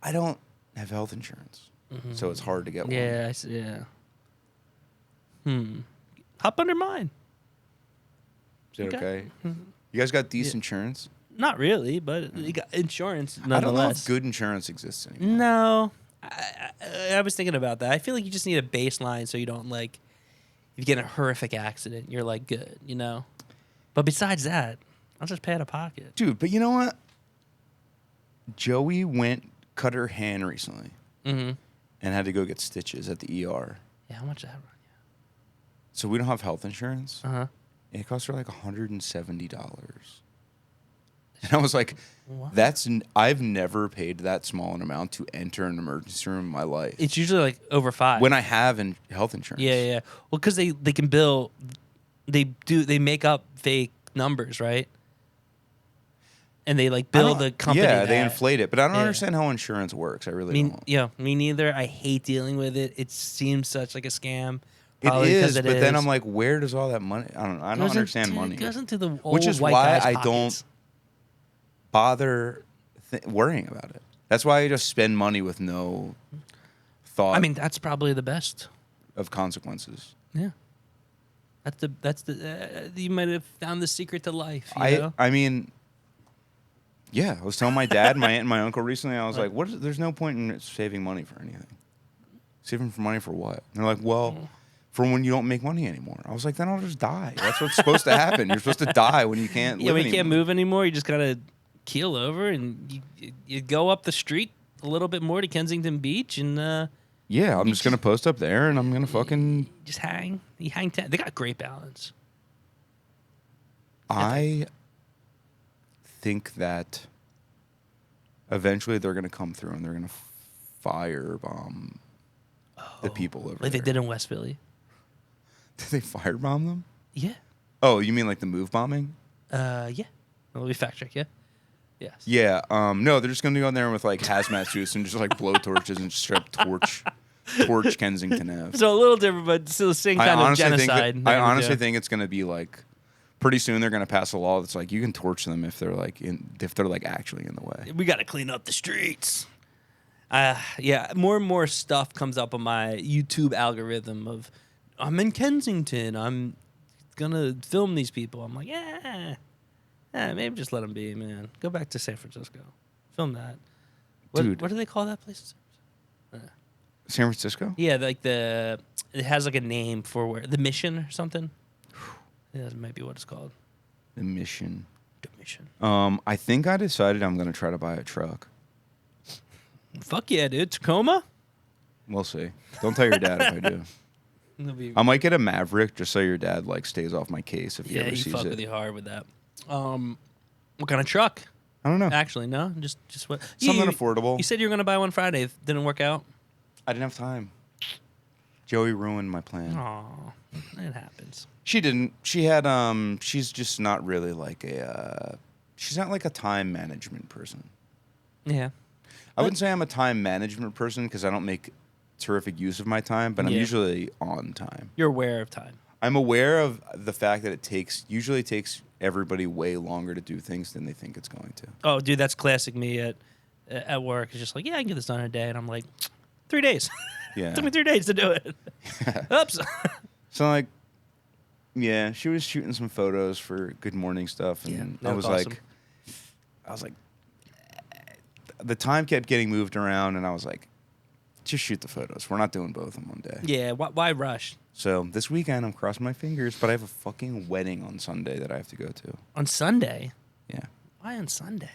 [SPEAKER 2] I don't have health insurance, so it's hard to get one.
[SPEAKER 1] Yeah, yeah. Hop under mine.
[SPEAKER 2] Is it
[SPEAKER 1] Okay.
[SPEAKER 2] okay? You guys got decent insurance?
[SPEAKER 1] Not really, but you got insurance
[SPEAKER 2] I don't know if
[SPEAKER 1] nonetheless.
[SPEAKER 2] good insurance exists anymore.
[SPEAKER 1] No, I was thinking about that. I feel like you just need a baseline so you don't like. If you get in a horrific accident, you're like good, you know. But besides that, I'll just pay out of pocket.
[SPEAKER 2] Dude, but you know what? Joey cut her hand recently
[SPEAKER 1] Mm-hmm.
[SPEAKER 2] and had to go get stitches at the ER.
[SPEAKER 1] Yeah, how much did that run?
[SPEAKER 2] So we don't have health insurance.
[SPEAKER 1] Uh-huh.
[SPEAKER 2] It cost her like $170. And I was like,
[SPEAKER 1] What?
[SPEAKER 2] I've never paid that small an amount to enter an emergency room in my life.
[SPEAKER 1] It's usually like over 5.
[SPEAKER 2] When I have health insurance.
[SPEAKER 1] Yeah. Well, because they can bill, they make up fake numbers, right? And they like bill the company.
[SPEAKER 2] Yeah, they
[SPEAKER 1] that.
[SPEAKER 2] inflate it, but I don't
[SPEAKER 1] Yeah.
[SPEAKER 2] understand how insurance works. I really don't.
[SPEAKER 1] Yeah, me neither. I hate dealing with it. It seems such like a scam.
[SPEAKER 2] It
[SPEAKER 1] Probably
[SPEAKER 2] is,
[SPEAKER 1] 'cause it
[SPEAKER 2] but
[SPEAKER 1] is.
[SPEAKER 2] then I'm like, where does all that money? I don't understand money.
[SPEAKER 1] It goes into the old
[SPEAKER 2] Which is
[SPEAKER 1] white
[SPEAKER 2] why
[SPEAKER 1] guy's
[SPEAKER 2] I
[SPEAKER 1] pockets.
[SPEAKER 2] don't bother worrying about it. That's why I just spend money with no thought.
[SPEAKER 1] I mean, that's probably the best.
[SPEAKER 2] of consequences.
[SPEAKER 1] Yeah. That's the you might have found the secret to life. You know?
[SPEAKER 2] I mean, yeah. I was telling my dad, my aunt, and my uncle recently. I was like, "What? There's no point in saving money for anything. Saving for money for what?" And they're like, "Well, for when you don't make money anymore." I was like, "Then I'll just die. That's what's supposed to happen. You're supposed to die when you can't live
[SPEAKER 1] when you
[SPEAKER 2] anymore."
[SPEAKER 1] can't move anymore, you just gotta keel over and you go up the street a little bit more to Kensington Beach and
[SPEAKER 2] Yeah, I'm just gonna post up there and I'm gonna fucking.
[SPEAKER 1] just hang. You hang. They got great balance.
[SPEAKER 2] I think that eventually they're gonna come through and they're gonna firebomb the people over
[SPEAKER 1] Like
[SPEAKER 2] there.
[SPEAKER 1] they did in West Philly.
[SPEAKER 2] Did they firebomb them?
[SPEAKER 1] Yeah.
[SPEAKER 2] Oh, you mean like the move bombing?
[SPEAKER 1] Yeah. Let me fact check. Yeah. Yes.
[SPEAKER 2] Yeah. No, they're just gonna go in there with like hazmat suits and just like blow torches and strip torch Kensington Ave.
[SPEAKER 1] So a little different, but still the same kind of genocide.
[SPEAKER 2] I honestly think it's gonna be like pretty soon they're gonna pass a law that's like you can torch them if they're like actually in the way.
[SPEAKER 1] we got to clean up the streets. Yeah, more and more stuff comes up on my YouTube algorithm of I'm in Kensington. I'm gonna film these people. I'm like, yeah, maybe just let them be, man. Go back to San Francisco, film that.
[SPEAKER 2] Dude.
[SPEAKER 1] What do they call that place?
[SPEAKER 2] San Francisco?
[SPEAKER 1] Yeah, like it has like a name for where the Mission or something. Yeah, that might be what it's called.
[SPEAKER 2] The Mission.
[SPEAKER 1] The Mission.
[SPEAKER 2] I think I decided I'm gonna try to buy a truck.
[SPEAKER 1] Fuck yeah, dude. Tacoma.
[SPEAKER 2] We'll see. Don't tell your dad if I do.
[SPEAKER 1] It'll be-
[SPEAKER 2] I might get a Maverick just so your dad like stays off my case if he
[SPEAKER 1] yeah,
[SPEAKER 2] ever
[SPEAKER 1] he
[SPEAKER 2] sees
[SPEAKER 1] fuck
[SPEAKER 2] it.
[SPEAKER 1] with you hard with that. What kind of truck?
[SPEAKER 2] I don't know.
[SPEAKER 1] Actually, no. Just what?
[SPEAKER 2] Something
[SPEAKER 1] you,
[SPEAKER 2] affordable.
[SPEAKER 1] You said you were gonna buy one Friday. It didn't work out.
[SPEAKER 2] I didn't have time. Joey ruined my plan.
[SPEAKER 1] Aw, it happens.
[SPEAKER 2] She didn't. She had she's just not really like she's not like a time management person.
[SPEAKER 1] Yeah.
[SPEAKER 2] I wouldn't say I'm a time management person because I don't make terrific use of my time, but I'm
[SPEAKER 1] Yeah.
[SPEAKER 2] usually on time.
[SPEAKER 1] You're aware of time.
[SPEAKER 2] I'm aware of the fact that it usually takes everybody way longer to do things than they think it's going to.
[SPEAKER 1] Oh, dude, that's classic me at work. It's just like, yeah, I can get this done in a day, and I'm like, 3 days.
[SPEAKER 2] Yeah.
[SPEAKER 1] It took me 3 days to do it. Oops.
[SPEAKER 2] So like, yeah, she was shooting some photos for Good Morning stuff, and
[SPEAKER 1] Yeah,
[SPEAKER 2] I was
[SPEAKER 1] awesome.
[SPEAKER 2] like, the time kept getting moved around, and I was like, just shoot the photos. We're not doing both in one day.
[SPEAKER 1] Yeah. Why rush?
[SPEAKER 2] So this weekend, I'm crossing my fingers, but I have a fucking wedding on Sunday that I have to go to.
[SPEAKER 1] On Sunday?
[SPEAKER 2] Yeah.
[SPEAKER 1] Why on Sunday?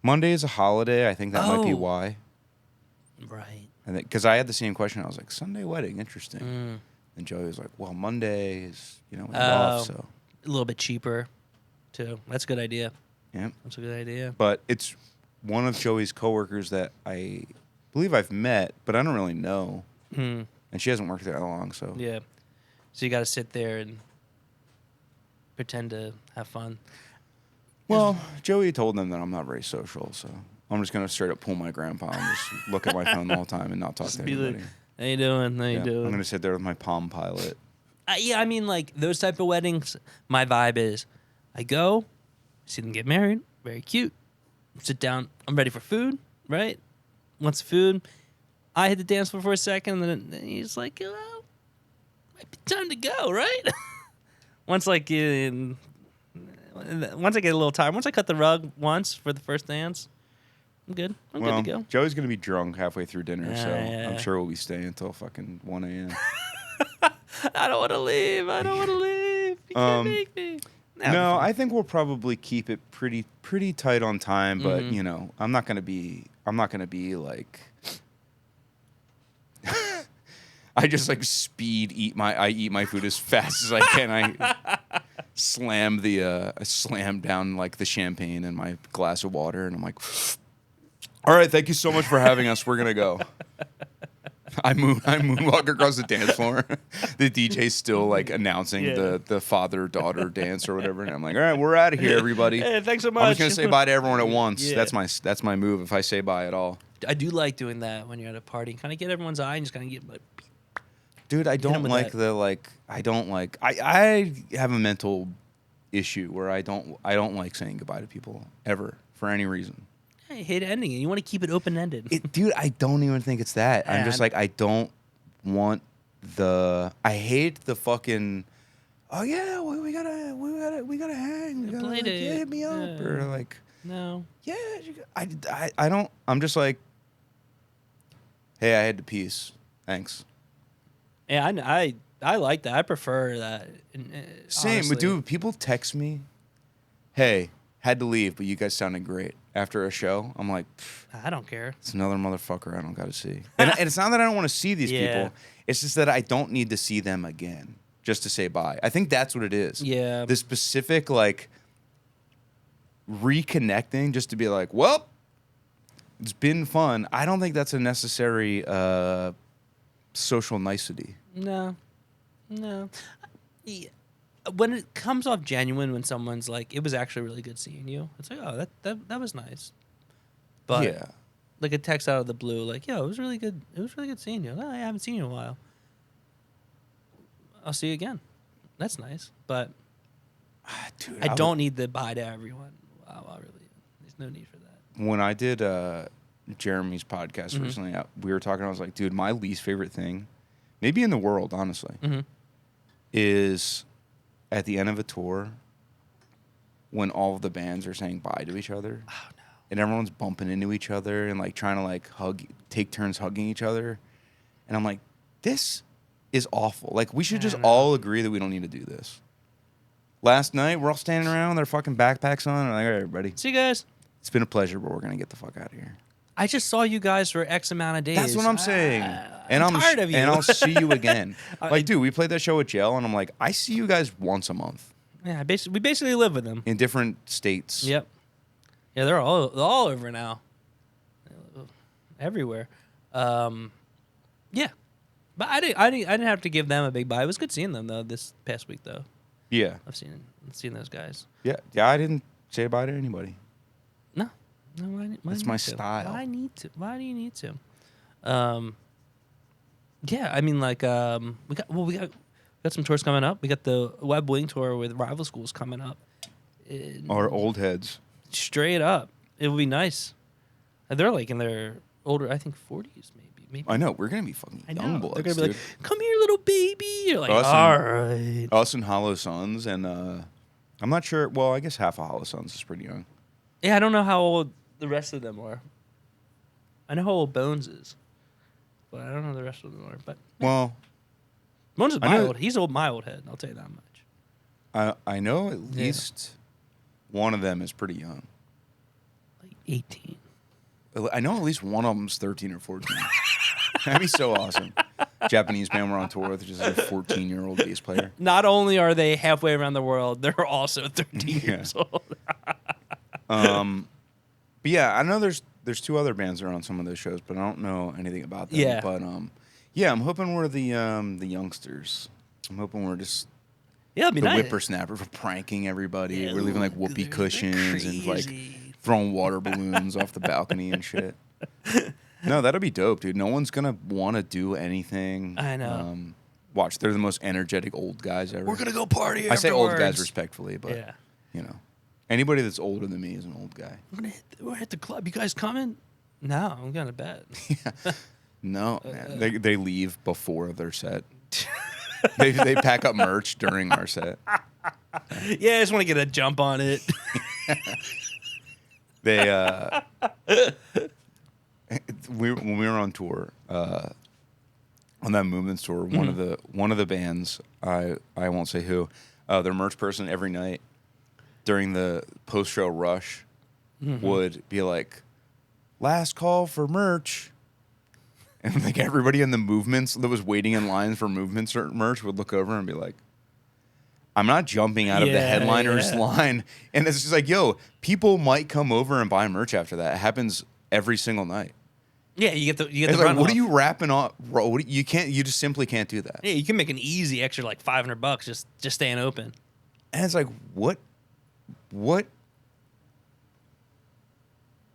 [SPEAKER 2] Monday is a holiday. I think that might be
[SPEAKER 1] Oh.
[SPEAKER 2] why.
[SPEAKER 1] Right.
[SPEAKER 2] Because I had the same question. I was like, Sunday wedding, interesting.
[SPEAKER 1] Mm.
[SPEAKER 2] And Joey was like, well, Monday is, we have
[SPEAKER 1] Oh.
[SPEAKER 2] off, so.
[SPEAKER 1] A little bit cheaper, too. That's a good idea.
[SPEAKER 2] Yeah.
[SPEAKER 1] That's a good idea.
[SPEAKER 2] But it's one of Joey's coworkers that I believe I've met, but I don't really know.
[SPEAKER 1] Hmm.
[SPEAKER 2] And she hasn't worked there that long, so.
[SPEAKER 1] Yeah. So you got to sit there and pretend to have fun.
[SPEAKER 2] Well, Joey told them that I'm not very social, so I'm just going to straight up pull my grandpa and just look at my phone the whole time and not talk to
[SPEAKER 1] Be like,
[SPEAKER 2] anybody.
[SPEAKER 1] how you doing? How you
[SPEAKER 2] Yeah,
[SPEAKER 1] doing?
[SPEAKER 2] I'm going to sit there with my Palm Pilot.
[SPEAKER 1] Yeah, I mean, like, those type of weddings, my vibe is I go, see them get married, very cute, sit down, I'm ready for food, right? Once food, I hit the dance floor for a second, and then he's like, well, might be time to go, right? Once I get a little tired, once I cut the rug once for the first dance, I'm good. I'm good to go.
[SPEAKER 2] Joey's going to be drunk halfway through dinner, so
[SPEAKER 1] Yeah.
[SPEAKER 2] I'm sure we'll be staying until fucking 1 a.m.
[SPEAKER 1] I don't want to leave. I don't want to leave. You can't make me.
[SPEAKER 2] No, I think we'll probably keep it pretty tight on time, but
[SPEAKER 1] Mhm.
[SPEAKER 2] I'm not gonna be like I just like eat my food as fast as I can. I slam down like the champagne in my glass of water, and I'm like, all right, thank you so much for having us. We're gonna go. I moonwalk across the dance floor. The DJ's still like announcing the father-daughter dance or whatever, and I'm like, all right, we're out of here, everybody.
[SPEAKER 1] Hey, thanks so much.
[SPEAKER 2] I'm just gonna say bye to everyone at once.
[SPEAKER 1] Yeah.
[SPEAKER 2] That's my move if I say bye at all.
[SPEAKER 1] I do like doing that when you're at a party. Kind of get everyone's eye and just kind of get like.
[SPEAKER 2] Dude, I don't like
[SPEAKER 1] that.
[SPEAKER 2] the like. I don't like. I have a mental issue where I don't like saying goodbye to people ever for any reason.
[SPEAKER 1] I hate ending it. You want to keep it open ended.
[SPEAKER 2] Dude, I don't even think it's that. I'm just like, I don't want I hate the fucking. Oh yeah, we gotta hang. We gotta, like, hit me up or like.
[SPEAKER 1] No.
[SPEAKER 2] Yeah, I don't. I'm just like. Hey, I had to piece. Thanks.
[SPEAKER 1] Yeah, I like that. I prefer that.
[SPEAKER 2] Same,
[SPEAKER 1] honestly.
[SPEAKER 2] but dude, people text me. Hey, had to leave, but you guys sounded great after a show. I'm like,
[SPEAKER 1] I don't care.
[SPEAKER 2] it's another motherfucker I don't got to see. And it's not that I don't want to see these people. It's just that I don't need to see them again just to say bye. I think that's what it is.
[SPEAKER 1] Yeah.
[SPEAKER 2] The specific, like, reconnecting just to be like, well, it's been fun. I don't think that's a necessary social nicety.
[SPEAKER 1] No. Yeah. When it comes off genuine, when someone's like, "It was actually really good seeing you," it's like, "Oh, that was nice." But
[SPEAKER 2] yeah,
[SPEAKER 1] like a text out of the blue, like, "Yo, it was really good. It was really good seeing you. No, I haven't seen you in a while. I'll see you again." That's nice, but
[SPEAKER 2] dude,
[SPEAKER 1] I don't need the bye to everyone. Wow, really, there's no need for that.
[SPEAKER 2] When I did Jeremy's podcast recently, we were talking. I was like, dude, my least favorite thing, maybe in the world, honestly, is at the end of a tour when all of the bands are saying bye to each other.
[SPEAKER 1] Oh no!
[SPEAKER 2] And everyone's bumping into each other and like trying to like take turns hugging each other, and I'm like, this is awful. Like, we should just all agree that we don't need to do this. Last night, we're all standing around with our fucking backpacks on, and like, all right, everybody,
[SPEAKER 1] See you guys.
[SPEAKER 2] it's been a pleasure, but we're gonna get the fuck out of here.
[SPEAKER 1] I just saw you guys for X amount of days.
[SPEAKER 2] That's what I'm saying. And
[SPEAKER 1] I'm tired of you.
[SPEAKER 2] And I'll see you again. Like, dude, we played that show with Jail, and I'm like, I see you guys once a month.
[SPEAKER 1] Yeah, we basically live with them.
[SPEAKER 2] In different states.
[SPEAKER 1] Yep. Yeah, they're all over now. Everywhere. Yeah. But I didn't have to give them a big bye. It was good seeing them though this past week though.
[SPEAKER 2] Yeah.
[SPEAKER 1] I've seen those guys.
[SPEAKER 2] Yeah. I didn't say bye to anybody.
[SPEAKER 1] No, why
[SPEAKER 2] That's
[SPEAKER 1] need
[SPEAKER 2] my
[SPEAKER 1] to?
[SPEAKER 2] style.
[SPEAKER 1] Why need to? Why do you need to? Yeah, I mean, like, we got some tours coming up. We got the Web Wing tour with rival schools coming up.
[SPEAKER 2] Our old heads.
[SPEAKER 1] Straight up, it will be nice. And they're like in their older, I think 40s maybe.
[SPEAKER 2] I know, we're gonna be fucking young boys.
[SPEAKER 1] They're gonna be
[SPEAKER 2] dude.
[SPEAKER 1] like, "Come here, little baby." You're like,
[SPEAKER 2] Us
[SPEAKER 1] "All
[SPEAKER 2] and-
[SPEAKER 1] right."
[SPEAKER 2] Us and Hollow Suns, and I'm not sure. Well, I guess half of Hollow Suns is pretty young.
[SPEAKER 1] Yeah, I don't know how old the rest of them are. I know how old Bones is, but I don't know the rest of them are. But
[SPEAKER 2] Well,
[SPEAKER 1] Bones is
[SPEAKER 2] I know-
[SPEAKER 1] old. He's my old head. I'll tell you that much.
[SPEAKER 2] I know at least one of them is pretty young.
[SPEAKER 1] Like 18.
[SPEAKER 2] I know at least one of them's 13 or 14. That'd be so awesome. Japanese band we're on tour with, just a 14-year-old bass player.
[SPEAKER 1] Not only are they halfway around the world, they're also 13 years old.
[SPEAKER 2] But yeah, I know there's two other bands that are on some of those shows, but I don't know anything about them.
[SPEAKER 1] Yeah.
[SPEAKER 2] But yeah, I'm hoping we're the youngsters. I'm hoping we're just
[SPEAKER 1] Yeah, it'd be
[SPEAKER 2] the
[SPEAKER 1] nice.
[SPEAKER 2] whippersnapper for pranking everybody.
[SPEAKER 1] Yeah,
[SPEAKER 2] We're leaving like
[SPEAKER 1] they're
[SPEAKER 2] whoopee cushions and like
[SPEAKER 1] crazy.
[SPEAKER 2] throwing water balloons off the balcony and shit. No, that'll be dope, dude. No one's gonna want to do anything.
[SPEAKER 1] I know.
[SPEAKER 2] Watch, they're the most energetic old guys ever.
[SPEAKER 1] We're gonna go party.
[SPEAKER 2] I say old guys
[SPEAKER 1] afterwards.
[SPEAKER 2] respectfully, but
[SPEAKER 1] Yeah.
[SPEAKER 2] you know, anybody that's older than me is an old guy.
[SPEAKER 1] We're gonna hit the club. You guys coming? No, I'm going to bed.
[SPEAKER 2] No, man. They leave before their set. they pack up merch during our set.
[SPEAKER 1] Yeah, I just want to get a jump on it.
[SPEAKER 2] They when we were on tour, on that Movements tour, one of the bands, I won't say who, their merch person every night during the post show rush would be like, "Last call for merch," And like everybody in the movements that was waiting in lines for movements merch would look over and be like, I'm not jumping out of the headliner's line. And it's just like, yo, people might come over and buy merch after that. It happens every single night.
[SPEAKER 1] Yeah, you get the
[SPEAKER 2] It's
[SPEAKER 1] run
[SPEAKER 2] like, what
[SPEAKER 1] off.
[SPEAKER 2] are you wrapping up? Bro, you just simply can't do that.
[SPEAKER 1] Yeah, you can make an easy extra like $500 just staying open.
[SPEAKER 2] And it's like, what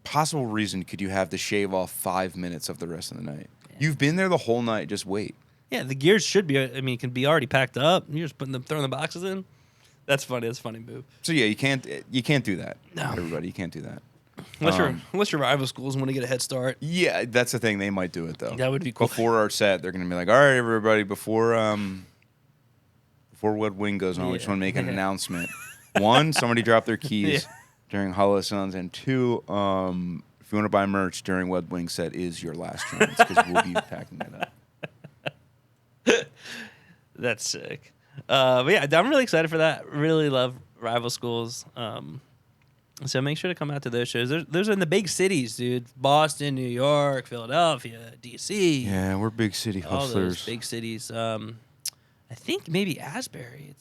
[SPEAKER 2] possible reason could you have to shave off 5 minutes of the rest of the night? Yeah. You've been there the whole night. Just wait.
[SPEAKER 1] Yeah, the gears should be. I mean, can be already packed up. You're just throwing the boxes in. That's funny. That's a funny move.
[SPEAKER 2] So yeah, you can't do that.
[SPEAKER 1] No,
[SPEAKER 2] everybody, you can't do that.
[SPEAKER 1] Unless your rival schools want to get a head start.
[SPEAKER 2] Yeah, that's the thing. They might do it though.
[SPEAKER 1] That would be cool.
[SPEAKER 2] Before our set, they're gonna be like, "All right, everybody, before What Wing goes on, we just want to make an announcement. One, somebody dropped their keys during Hollow Suns, and two, if you want to buy merch during Wed Wing set, is your last chance because we'll be packing it up."
[SPEAKER 1] That's sick. But yeah, I'm really excited for that. Really love rival schools. So make sure to come out to those shows. Those are in the big cities, dude. Boston, New York, Philadelphia, DC.
[SPEAKER 2] Yeah, we're big city hustlers.
[SPEAKER 1] All those big cities. I think maybe Asbury.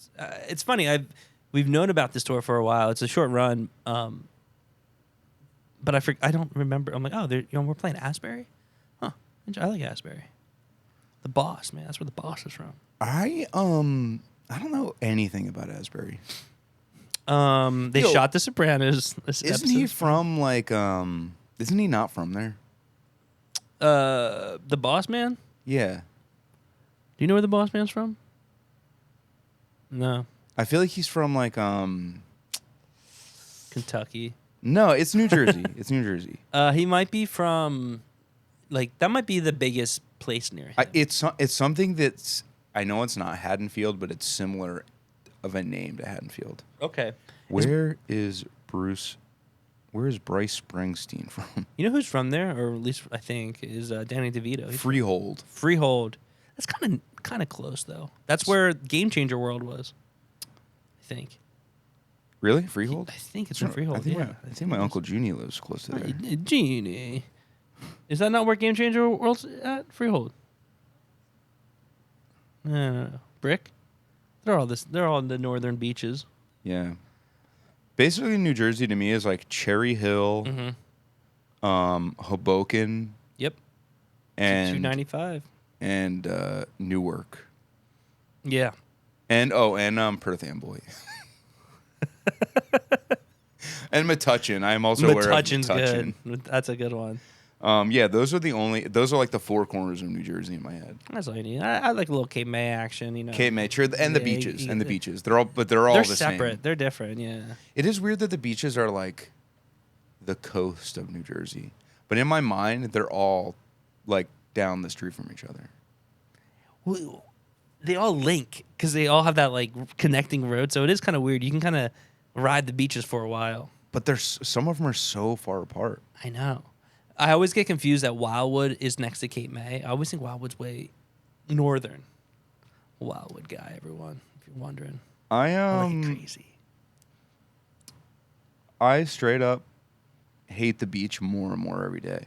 [SPEAKER 1] It's funny. We've known about this tour for a while. It's a short run. But I don't remember. I'm like, oh, we're playing Asbury? Huh. I like Asbury. The Boss, man. That's where the Boss is from.
[SPEAKER 2] I don't know anything about Asbury.
[SPEAKER 1] They shot The Sopranos.
[SPEAKER 2] Isn't he from like isn't he not from there?
[SPEAKER 1] The Boss Man?
[SPEAKER 2] Yeah.
[SPEAKER 1] Do you know where the Boss Man's from? No.
[SPEAKER 2] I feel like he's from like
[SPEAKER 1] Kentucky.
[SPEAKER 2] No, it's New Jersey. It's New Jersey.
[SPEAKER 1] He might be from like that might be the biggest place near him.
[SPEAKER 2] It's something that's, I know it's not Haddonfield, but it's similar of a name to Haddonfield.
[SPEAKER 1] Okay.
[SPEAKER 2] Where is Bryce Springsteen from?
[SPEAKER 1] You know who's from there, or at least I think, is Danny DeVito.
[SPEAKER 2] Freehold.
[SPEAKER 1] Freehold. That's kind of close though. That's where Game Changer World was. I think.
[SPEAKER 2] Really? Freehold?
[SPEAKER 1] I think it's in Freehold. I
[SPEAKER 2] think my Uncle Jeannie lives close to there.
[SPEAKER 1] Jeannie. Is that not where Game Changer World's at? Freehold. No. Brick? They're all in the northern beaches.
[SPEAKER 2] Yeah. Basically, New Jersey to me is like Cherry Hill, Hoboken.
[SPEAKER 1] Yep.
[SPEAKER 2] And
[SPEAKER 1] 295.
[SPEAKER 2] And Newark.
[SPEAKER 1] Yeah.
[SPEAKER 2] And Perth Amboy. And Metuchen. I'm also aware of
[SPEAKER 1] Metuchen's
[SPEAKER 2] Metuchen.
[SPEAKER 1] good. That's a good one.
[SPEAKER 2] Yeah, those are like the four corners of New Jersey in my head.
[SPEAKER 1] That's all you need. I like a little Cape May action, you know.
[SPEAKER 2] Cape May, sure, and the beaches, the beaches. They're all the
[SPEAKER 1] separate.
[SPEAKER 2] same.
[SPEAKER 1] They're different, yeah.
[SPEAKER 2] It is weird that the beaches are like the coast of New Jersey, but in my mind, they're all like down the street from each other.
[SPEAKER 1] Well, they all link because they all have that like connecting road, so it is kind of weird. You can kind of ride the beaches for a while.
[SPEAKER 2] But some of them are so far apart.
[SPEAKER 1] I know. I always get confused that Wildwood is next to Cape May. I always think Wildwood's way northern. Wildwood guy, everyone, if you're wondering. I'm like crazy.
[SPEAKER 2] I straight up hate the beach more and more every day.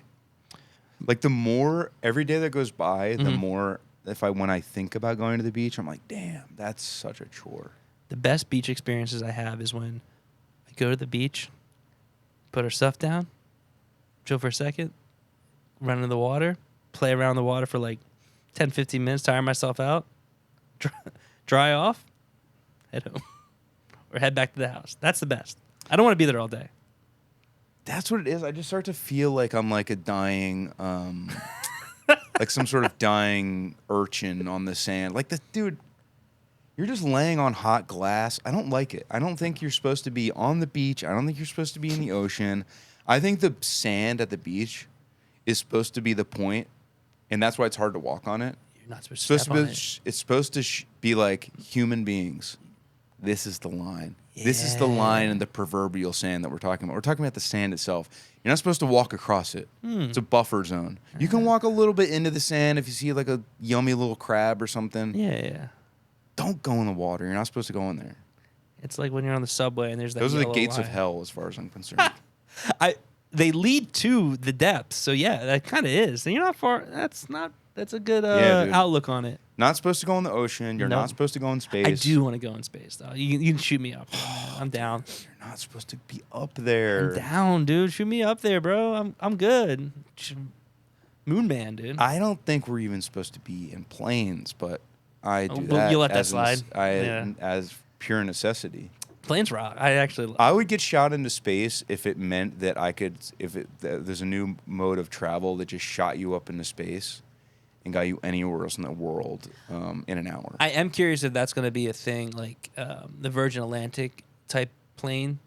[SPEAKER 2] Like the more every day that goes by, the more when I think about going to the beach, I'm like, damn, that's such a chore.
[SPEAKER 1] The best beach experiences I have is when I go to the beach, put our stuff down, chill for a second, run into the water, play around the water for like 10, 15 minutes, tire myself out, dry off, head home, or head back to the house. That's the best. I don't want to be there all day.
[SPEAKER 2] That's what it is. I just start to feel like I'm like a dying, like some sort of dying urchin on the sand. Like dude, you're just laying on hot glass. I don't like it. I don't think you're supposed to be on the beach. I don't think you're supposed to be in the ocean. I think the sand at the beach is supposed to be the point, and that's why it's hard to walk on it.
[SPEAKER 1] You're not supposed to step on it.
[SPEAKER 2] It's supposed to be like human beings. This is the line. Yeah. This is the line in the proverbial sand that we're talking about. We're talking about the sand itself. You're not supposed to walk across it. It's a buffer zone. You can walk a little bit into the sand if you see like a yummy little crab or something.
[SPEAKER 1] Yeah.
[SPEAKER 2] Don't go in the water. You're not supposed to go in there.
[SPEAKER 1] It's like when you're on the subway and there's that
[SPEAKER 2] Those are the gates
[SPEAKER 1] line.
[SPEAKER 2] of hell as far as I'm concerned.
[SPEAKER 1] they lead to the depths. So yeah, that kind of is. And you're not far. That's a good outlook on it.
[SPEAKER 2] Not supposed to go in the ocean. You're
[SPEAKER 1] Nope.
[SPEAKER 2] not supposed to go in space.
[SPEAKER 1] I do want to go in space though. You can shoot me up. Man. I'm down.
[SPEAKER 2] You're not supposed to be up there.
[SPEAKER 1] I'm down, dude. Shoot me up there, bro. I'm good. Moon man, dude.
[SPEAKER 2] I don't think we're even supposed to be in planes, but I do that.
[SPEAKER 1] You let that
[SPEAKER 2] as
[SPEAKER 1] slide.
[SPEAKER 2] As pure necessity.
[SPEAKER 1] Planes rock.
[SPEAKER 2] I would get shot into space if it meant that I could. There's a new mode of travel that just shot you up into space and got you anywhere else in the world in an hour.
[SPEAKER 1] I am curious if that's going to be a thing, like the Virgin Atlantic type plane.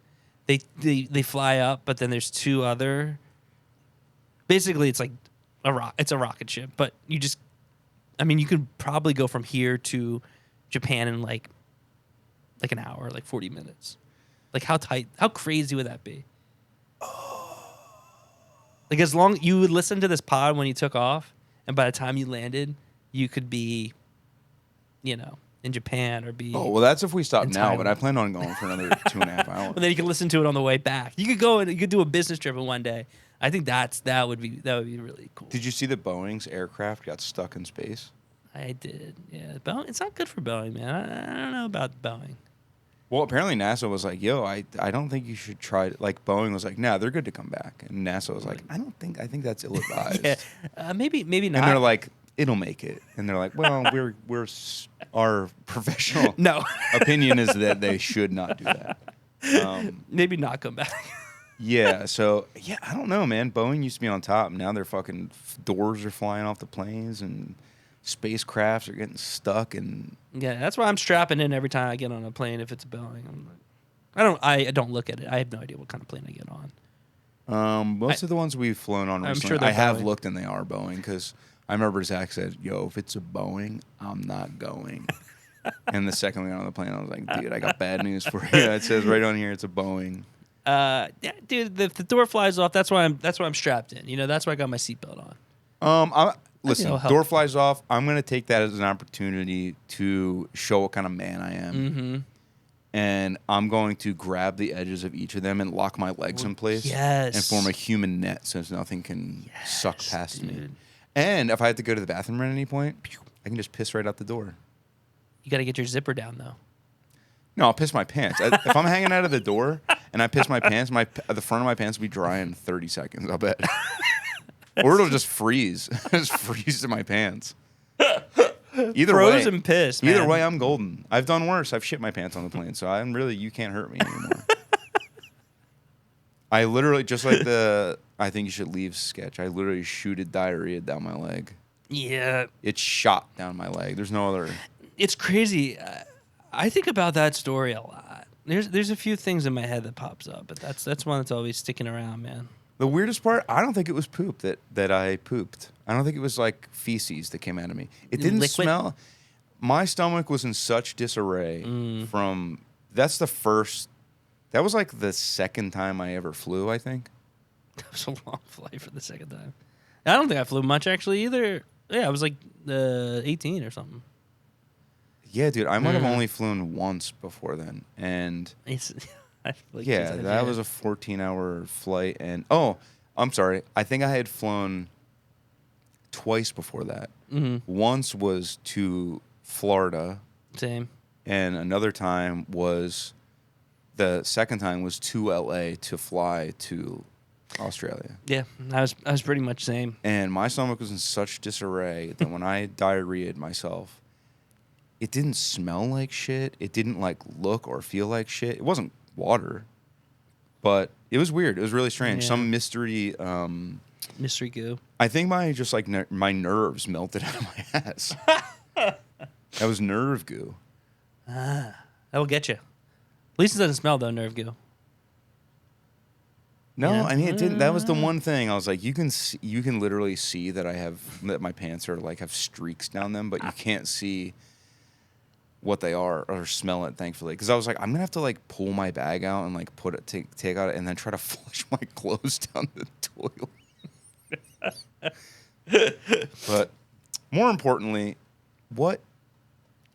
[SPEAKER 1] They fly up, but then there's two other. Basically, it's like it's a rocket ship, but you could probably go from here to Japan in like an hour, like 40 minutes. Like how crazy would that be? Like as long you would listen to this pod when you took off, and by the time you landed, you could be, in Japan or be.
[SPEAKER 2] Oh well, that's if we stop now.
[SPEAKER 1] Thailand.
[SPEAKER 2] But I plan on going for another 2.5 hours.
[SPEAKER 1] And then you can listen to it on the way back. You could go and you could do a business trip in one day. I think that would be really cool.
[SPEAKER 2] Did you see that Boeing's aircraft got stuck in space?
[SPEAKER 1] I did. Yeah, Boeing. It's not good for Boeing, man. I don't know about Boeing.
[SPEAKER 2] Well, apparently NASA was like, "Yo, I don't think you should try." Like Boeing was like, "Nah, they're good to come back," and NASA was like, "I think that's ill-advised."
[SPEAKER 1] Yeah, maybe not.
[SPEAKER 2] And they're like, "It'll make it," and they're like, "Well, our professional opinion is that they should not do that."
[SPEAKER 1] Maybe not come back.
[SPEAKER 2] Yeah. So I don't know, man. Boeing used to be on top. Now their fucking doors are flying off the planes and spacecrafts are getting stuck and.
[SPEAKER 1] Yeah, that's why I'm strapping in every time I get on a plane. If it's a Boeing, I don't look at it. I have no idea what kind of plane I get on.
[SPEAKER 2] Most of the ones we've flown on recently, I have looked and they are Boeing because I remember Zach said, "Yo, if it's a Boeing, I'm not going." And the second we got on the plane, I was like, "Dude, I got bad news for you. It says right on here it's a Boeing."
[SPEAKER 1] Yeah, dude, if the door flies off, that's why I'm strapped in. That's why I got my seatbelt on.
[SPEAKER 2] Listen, door flies off. I'm going to take that as an opportunity to show what kind of man I am.
[SPEAKER 1] Mm-hmm.
[SPEAKER 2] And I'm going to grab the edges of each of them and lock my legs in place.
[SPEAKER 1] Yes.
[SPEAKER 2] And form a human net so nothing can suck past me. And if I have to go to the bathroom at any point, I can just piss right out the door.
[SPEAKER 1] You got to get your zipper down, though.
[SPEAKER 2] No, I'll piss my pants. If I'm hanging out of the door and I piss my pants, the front of my pants will be dry in 30 seconds, I'll bet. Or it'll just freeze. Just freeze in my pants.
[SPEAKER 1] Frozen piss, man.
[SPEAKER 2] Either way, I'm golden. I've done worse. I've shit my pants on the plane, so you can't hurt me anymore. I literally, just like the I think you should leave sketch, I literally shooted diarrhea down my leg.
[SPEAKER 1] Yeah.
[SPEAKER 2] It shot down my leg. There's no other.
[SPEAKER 1] It's crazy. I think about that story a lot. There's a few things in my head that pops up, but that's one that's always sticking around, man.
[SPEAKER 2] The weirdest part, I don't think it was poop that I pooped. I don't think it was like feces that came out of me. It didn't smell. My stomach was in such disarray from. That was like the second time I ever flew, I think.
[SPEAKER 1] That was a long flight for the second time. I don't think I flew much actually either. Yeah, I was like 18 or something.
[SPEAKER 2] Yeah, dude, I might have only flown once before then, and that was a 14-hour flight. And I'm sorry, I think I had flown twice before that. Mm-hmm. Once was to Florida,
[SPEAKER 1] same,
[SPEAKER 2] and another time was the second time was to LA to fly to Australia.
[SPEAKER 1] Yeah, I was pretty much same.
[SPEAKER 2] And my stomach was in such disarray that when I diarrheaed myself. It didn't smell like shit. It didn't like look or feel like shit. It wasn't water, but it was weird. It was really strange. Yeah. Some mystery
[SPEAKER 1] goo.
[SPEAKER 2] I think my nerves melted out of my ass. That was nerve goo.
[SPEAKER 1] That will get you. At least it doesn't smell though, nerve goo.
[SPEAKER 2] No, yeah. I mean it didn't. That was the one thing I was like, you can literally see that my pants are like have streaks down them, but you can't see what they are or smell it, thankfully, because I was like, I'm gonna have to like pull my bag out and like take out it and then try to flush my clothes down the toilet. But more importantly, what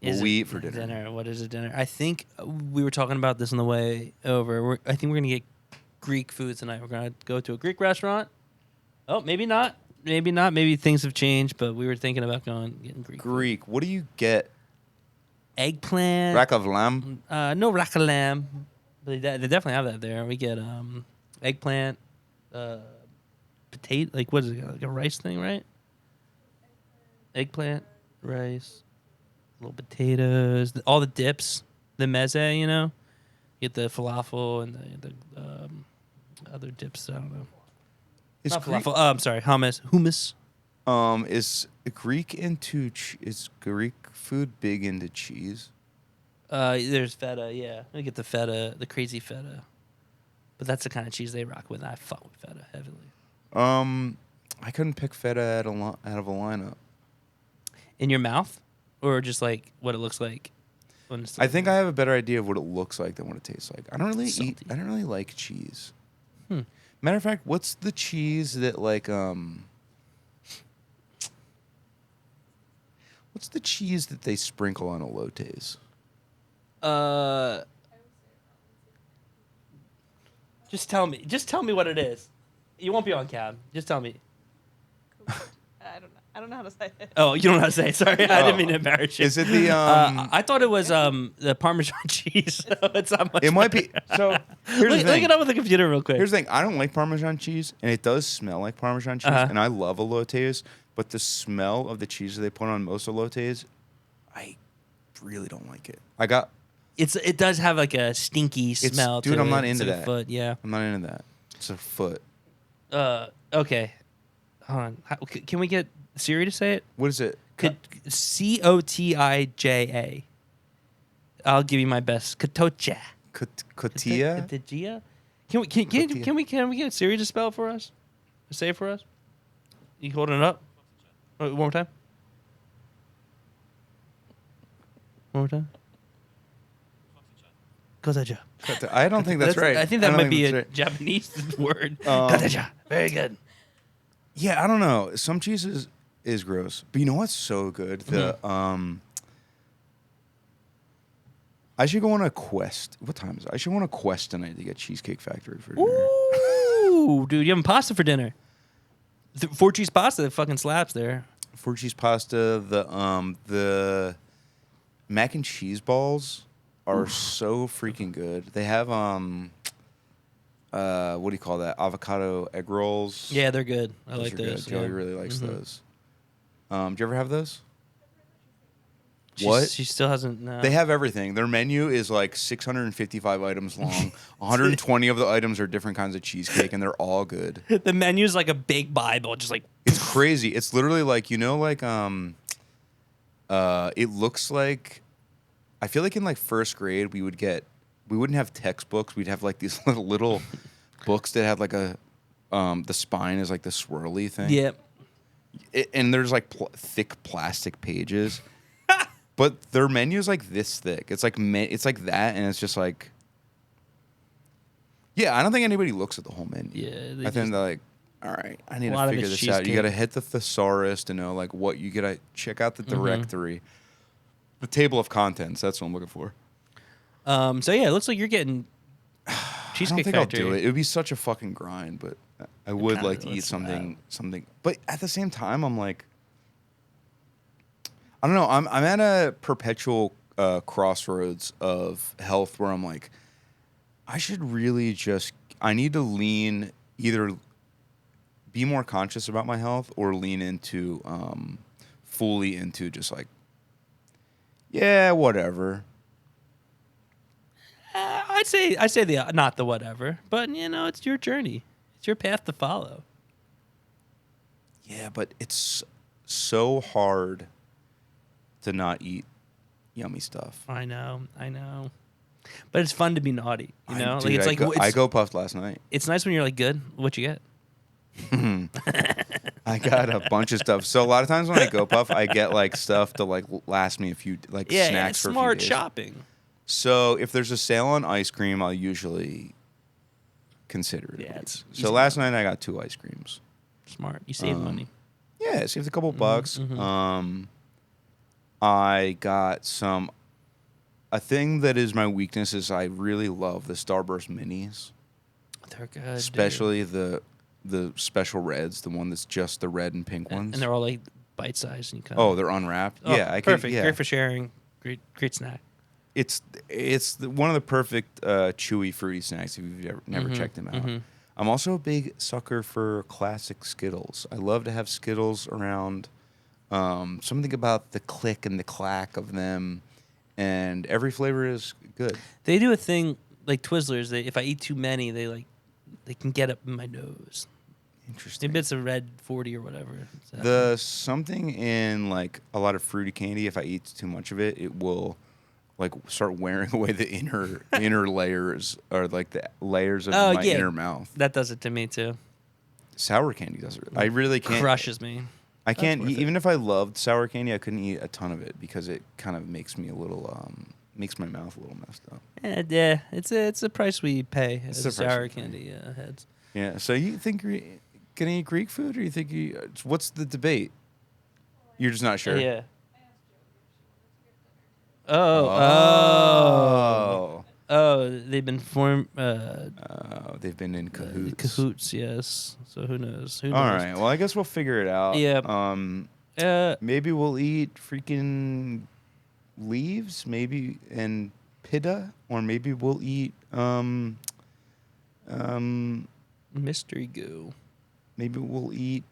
[SPEAKER 2] will we eat for dinner?
[SPEAKER 1] What is a dinner? I think we were talking about this on the way over. I think we're gonna get Greek food tonight. We're gonna go to a Greek restaurant. Oh, maybe not. Maybe not. Maybe things have changed, but we were thinking about getting Greek.
[SPEAKER 2] Greek. What do you get?
[SPEAKER 1] Eggplant.
[SPEAKER 2] Rack of lamb.
[SPEAKER 1] No rack of lamb, but they definitely have that there. We get eggplant, potato. Like what is it? Like a rice thing, right? Eggplant, rice, little potatoes, all the dips, the meze. You know, you get the falafel and the other dips. I don't know.
[SPEAKER 2] Is
[SPEAKER 1] Not
[SPEAKER 2] Greek,
[SPEAKER 1] falafel. I'm sorry, hummus.
[SPEAKER 2] is Greek into is Greek food big into cheese?
[SPEAKER 1] There's feta. Yeah, we get the feta, the crazy feta. But that's the kind of cheese they rock with. I fuck with feta heavily.
[SPEAKER 2] I couldn't pick feta out of a lineup.
[SPEAKER 1] In your mouth, or just like what it looks like. When it's
[SPEAKER 2] I think I have a better idea of what it looks like than what it tastes like. I don't really
[SPEAKER 1] Salty.
[SPEAKER 2] I don't really like cheese.
[SPEAKER 1] Hmm.
[SPEAKER 2] Matter of fact, what's the cheese that like what's the cheese that they sprinkle on elotes?
[SPEAKER 1] Just tell me. Just tell me what it is. You won't be on cab. Just tell me.
[SPEAKER 3] I don't know how to say it.
[SPEAKER 1] Oh, you don't know how to say it. Sorry, I didn't mean to embarrass you.
[SPEAKER 2] Is it the
[SPEAKER 1] I thought it was the Parmesan cheese. So it's not much.
[SPEAKER 2] It might
[SPEAKER 1] better.
[SPEAKER 2] be. So here's the
[SPEAKER 1] Look
[SPEAKER 2] thing.
[SPEAKER 1] it up with the computer real quick.
[SPEAKER 2] Here's the thing. I don't like Parmesan cheese, and it does smell like Parmesan cheese, and I love elotes, but the smell of the cheese that they put on most elotes, I really don't like it.
[SPEAKER 1] It does have like a stinky smell.
[SPEAKER 2] Dude,
[SPEAKER 1] to
[SPEAKER 2] I'm
[SPEAKER 1] it.
[SPEAKER 2] not
[SPEAKER 1] It's
[SPEAKER 2] into
[SPEAKER 1] like a
[SPEAKER 2] that.
[SPEAKER 1] Foot, yeah.
[SPEAKER 2] I'm not into that. It's a foot.
[SPEAKER 1] Okay. Hold on. Can we get Siri to say it?
[SPEAKER 2] What is it?
[SPEAKER 1] Cotija. I'll give you my best. Katocha.
[SPEAKER 2] Cotilla?
[SPEAKER 1] Kotija? Can we get Siri to spell it for us? To say it for us? You holding it up? One more time. One more time. Kotaja.
[SPEAKER 2] I don't think that's right.
[SPEAKER 1] I think that might be a
[SPEAKER 2] right.
[SPEAKER 1] Japanese word. Kotaja. Very good.
[SPEAKER 2] Yeah, I don't know. Some cheese is gross, but you know what's so good? I should go on a quest. What time is it? I should go on a quest tonight to get Cheesecake Factory for dinner.
[SPEAKER 1] Ooh, dude, you having pasta for dinner? 4 cheese pasta that fucking slaps there.
[SPEAKER 2] 4 cheese pasta. The mac and cheese balls are so freaking good. They have what do you call that? Avocado egg rolls.
[SPEAKER 1] Yeah, they're good. I
[SPEAKER 2] Those
[SPEAKER 1] like
[SPEAKER 2] are
[SPEAKER 1] those.
[SPEAKER 2] good. Joey
[SPEAKER 1] yeah.
[SPEAKER 2] really likes those. Do you ever have those?
[SPEAKER 1] She's-
[SPEAKER 2] What?
[SPEAKER 1] She still hasn't. No.
[SPEAKER 2] They have everything. Their menu is like 655 items long. 120 of the items are different kinds of cheesecake, and they're all good.
[SPEAKER 1] The menu's like a big Bible, just like.
[SPEAKER 2] It's crazy. It's literally like, you know, like it looks like, I feel like in like first grade we wouldn't have textbooks. We'd have like these little books that had like the spine is like the swirly thing.
[SPEAKER 1] Yep.
[SPEAKER 2] And there's like thick plastic pages. But their menu is like this thick. It's like that, and it's just like, yeah. I don't think anybody looks at the whole menu.
[SPEAKER 1] Yeah.
[SPEAKER 2] I think they're like, all right, I need
[SPEAKER 1] A
[SPEAKER 2] to
[SPEAKER 1] lot of
[SPEAKER 2] figure
[SPEAKER 1] it's
[SPEAKER 2] this out. You
[SPEAKER 1] cheesecake.
[SPEAKER 2] got to hit the thesaurus to know like what you gotta check out the directory, the table of contents. That's what I'm looking for.
[SPEAKER 1] So yeah, it looks like you're getting
[SPEAKER 2] I
[SPEAKER 1] Cheesecake
[SPEAKER 2] don't think
[SPEAKER 1] Factory.
[SPEAKER 2] I'll do it. It would be such a fucking grind, but I would
[SPEAKER 1] kinda
[SPEAKER 2] like to eat
[SPEAKER 1] looks
[SPEAKER 2] something. But at the same time, I'm like, I don't know. I'm at a perpetual crossroads of health where I'm like, I should really I need to either be more conscious about my health or lean into fully into just like, yeah, whatever.
[SPEAKER 1] I'd say not the whatever, but you know, it's your journey. It's your path to follow.
[SPEAKER 2] Yeah, but it's so hard to not eat yummy stuff.
[SPEAKER 1] I know. But it's fun to be naughty, you know?
[SPEAKER 2] Dude,
[SPEAKER 1] it's like
[SPEAKER 2] I go puffed last night.
[SPEAKER 1] it's nice when you're like good. What you get?
[SPEAKER 2] I got a bunch of stuff. So a lot of times when I go puff, I get like stuff to like last me a few
[SPEAKER 1] Yeah,
[SPEAKER 2] snacks
[SPEAKER 1] it's
[SPEAKER 2] for a
[SPEAKER 1] smart
[SPEAKER 2] few days.
[SPEAKER 1] shopping.
[SPEAKER 2] So if there's a sale on ice cream, I'll usually consider it.
[SPEAKER 1] Yeah, it's easy.
[SPEAKER 2] So last night I got 2 ice creams.
[SPEAKER 1] Smart. You save money.
[SPEAKER 2] Yeah, saved a couple bucks. I got a thing that is my weakness is I really love the Starburst minis.
[SPEAKER 1] they're good.
[SPEAKER 2] Especially the special reds, the one that's just the red and pink ones.
[SPEAKER 1] And they're all like bite sized. And you
[SPEAKER 2] Oh, they're unwrapped.
[SPEAKER 1] Oh,
[SPEAKER 2] Yeah,
[SPEAKER 1] perfect.
[SPEAKER 2] Yeah.
[SPEAKER 1] Great for sharing. Great snack.
[SPEAKER 2] It's one of the perfect chewy fruity snacks if you've never checked them out. I'm also a big sucker for classic Skittles. I love to have Skittles around. Something about the click and the clack of them, and every flavor is good.
[SPEAKER 1] They do a thing like Twizzlers. If I eat too many, they can get up in my nose.
[SPEAKER 2] Interesting.
[SPEAKER 1] Maybe it's a red 40 or whatever.
[SPEAKER 2] The something in like a lot of fruity candy. If I eat too much of it, it will like start wearing away the inner layers or like the layers of my inner mouth.
[SPEAKER 1] That does it to me too.
[SPEAKER 2] Sour candy does it. I really can't.
[SPEAKER 1] Crushes me.
[SPEAKER 2] I can't eat, even if I loved sour candy, I couldn't eat a ton of it because it kind of makes me a little makes my mouth a little messed up.
[SPEAKER 1] Yeah, it's a price we pay
[SPEAKER 2] It's
[SPEAKER 1] as
[SPEAKER 2] the price
[SPEAKER 1] sour
[SPEAKER 2] we pay.
[SPEAKER 1] candy heads.
[SPEAKER 2] Yeah. So you think you're gonna eat Greek food, or you think what's the debate? You're just not sure.
[SPEAKER 1] Yeah. Oh, they've been
[SPEAKER 2] They've been in cahoots.
[SPEAKER 1] Cahoots, yes. So who knows?
[SPEAKER 2] All right. Well, I guess we'll figure it out.
[SPEAKER 1] Yeah.
[SPEAKER 2] Maybe we'll eat freaking leaves, maybe, and pitta, or maybe we'll eat
[SPEAKER 1] Mystery goo.
[SPEAKER 2] maybe we'll eat.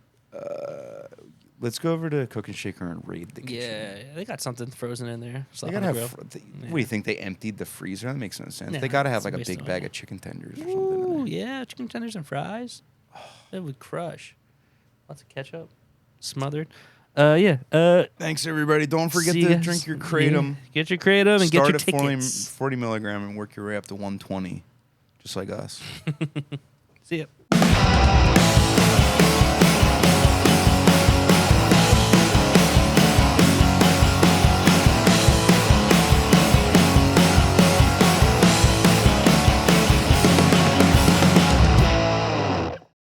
[SPEAKER 2] Let's go over to Cook and Shaker and raid the kitchen.
[SPEAKER 1] Yeah, they got something frozen in there.
[SPEAKER 2] They gotta have. What do you think? They emptied the freezer? That makes no sense.
[SPEAKER 1] Yeah,
[SPEAKER 2] they gotta have
[SPEAKER 1] it's
[SPEAKER 2] like a
[SPEAKER 1] waste
[SPEAKER 2] big
[SPEAKER 1] of
[SPEAKER 2] bag
[SPEAKER 1] money.
[SPEAKER 2] of chicken tenders or
[SPEAKER 1] Ooh,
[SPEAKER 2] something.
[SPEAKER 1] yeah, chicken tenders and fries. That would crush. Lots of ketchup, smothered. Yeah.
[SPEAKER 2] Thanks everybody. Don't forget
[SPEAKER 1] See you
[SPEAKER 2] to
[SPEAKER 1] guys.
[SPEAKER 2] drink your Kratom.
[SPEAKER 1] Yeah, get your Kratom and
[SPEAKER 2] Start
[SPEAKER 1] get your
[SPEAKER 2] at
[SPEAKER 1] tickets.
[SPEAKER 2] 40 milligram and work your way up to 120, just like us.
[SPEAKER 1] See ya.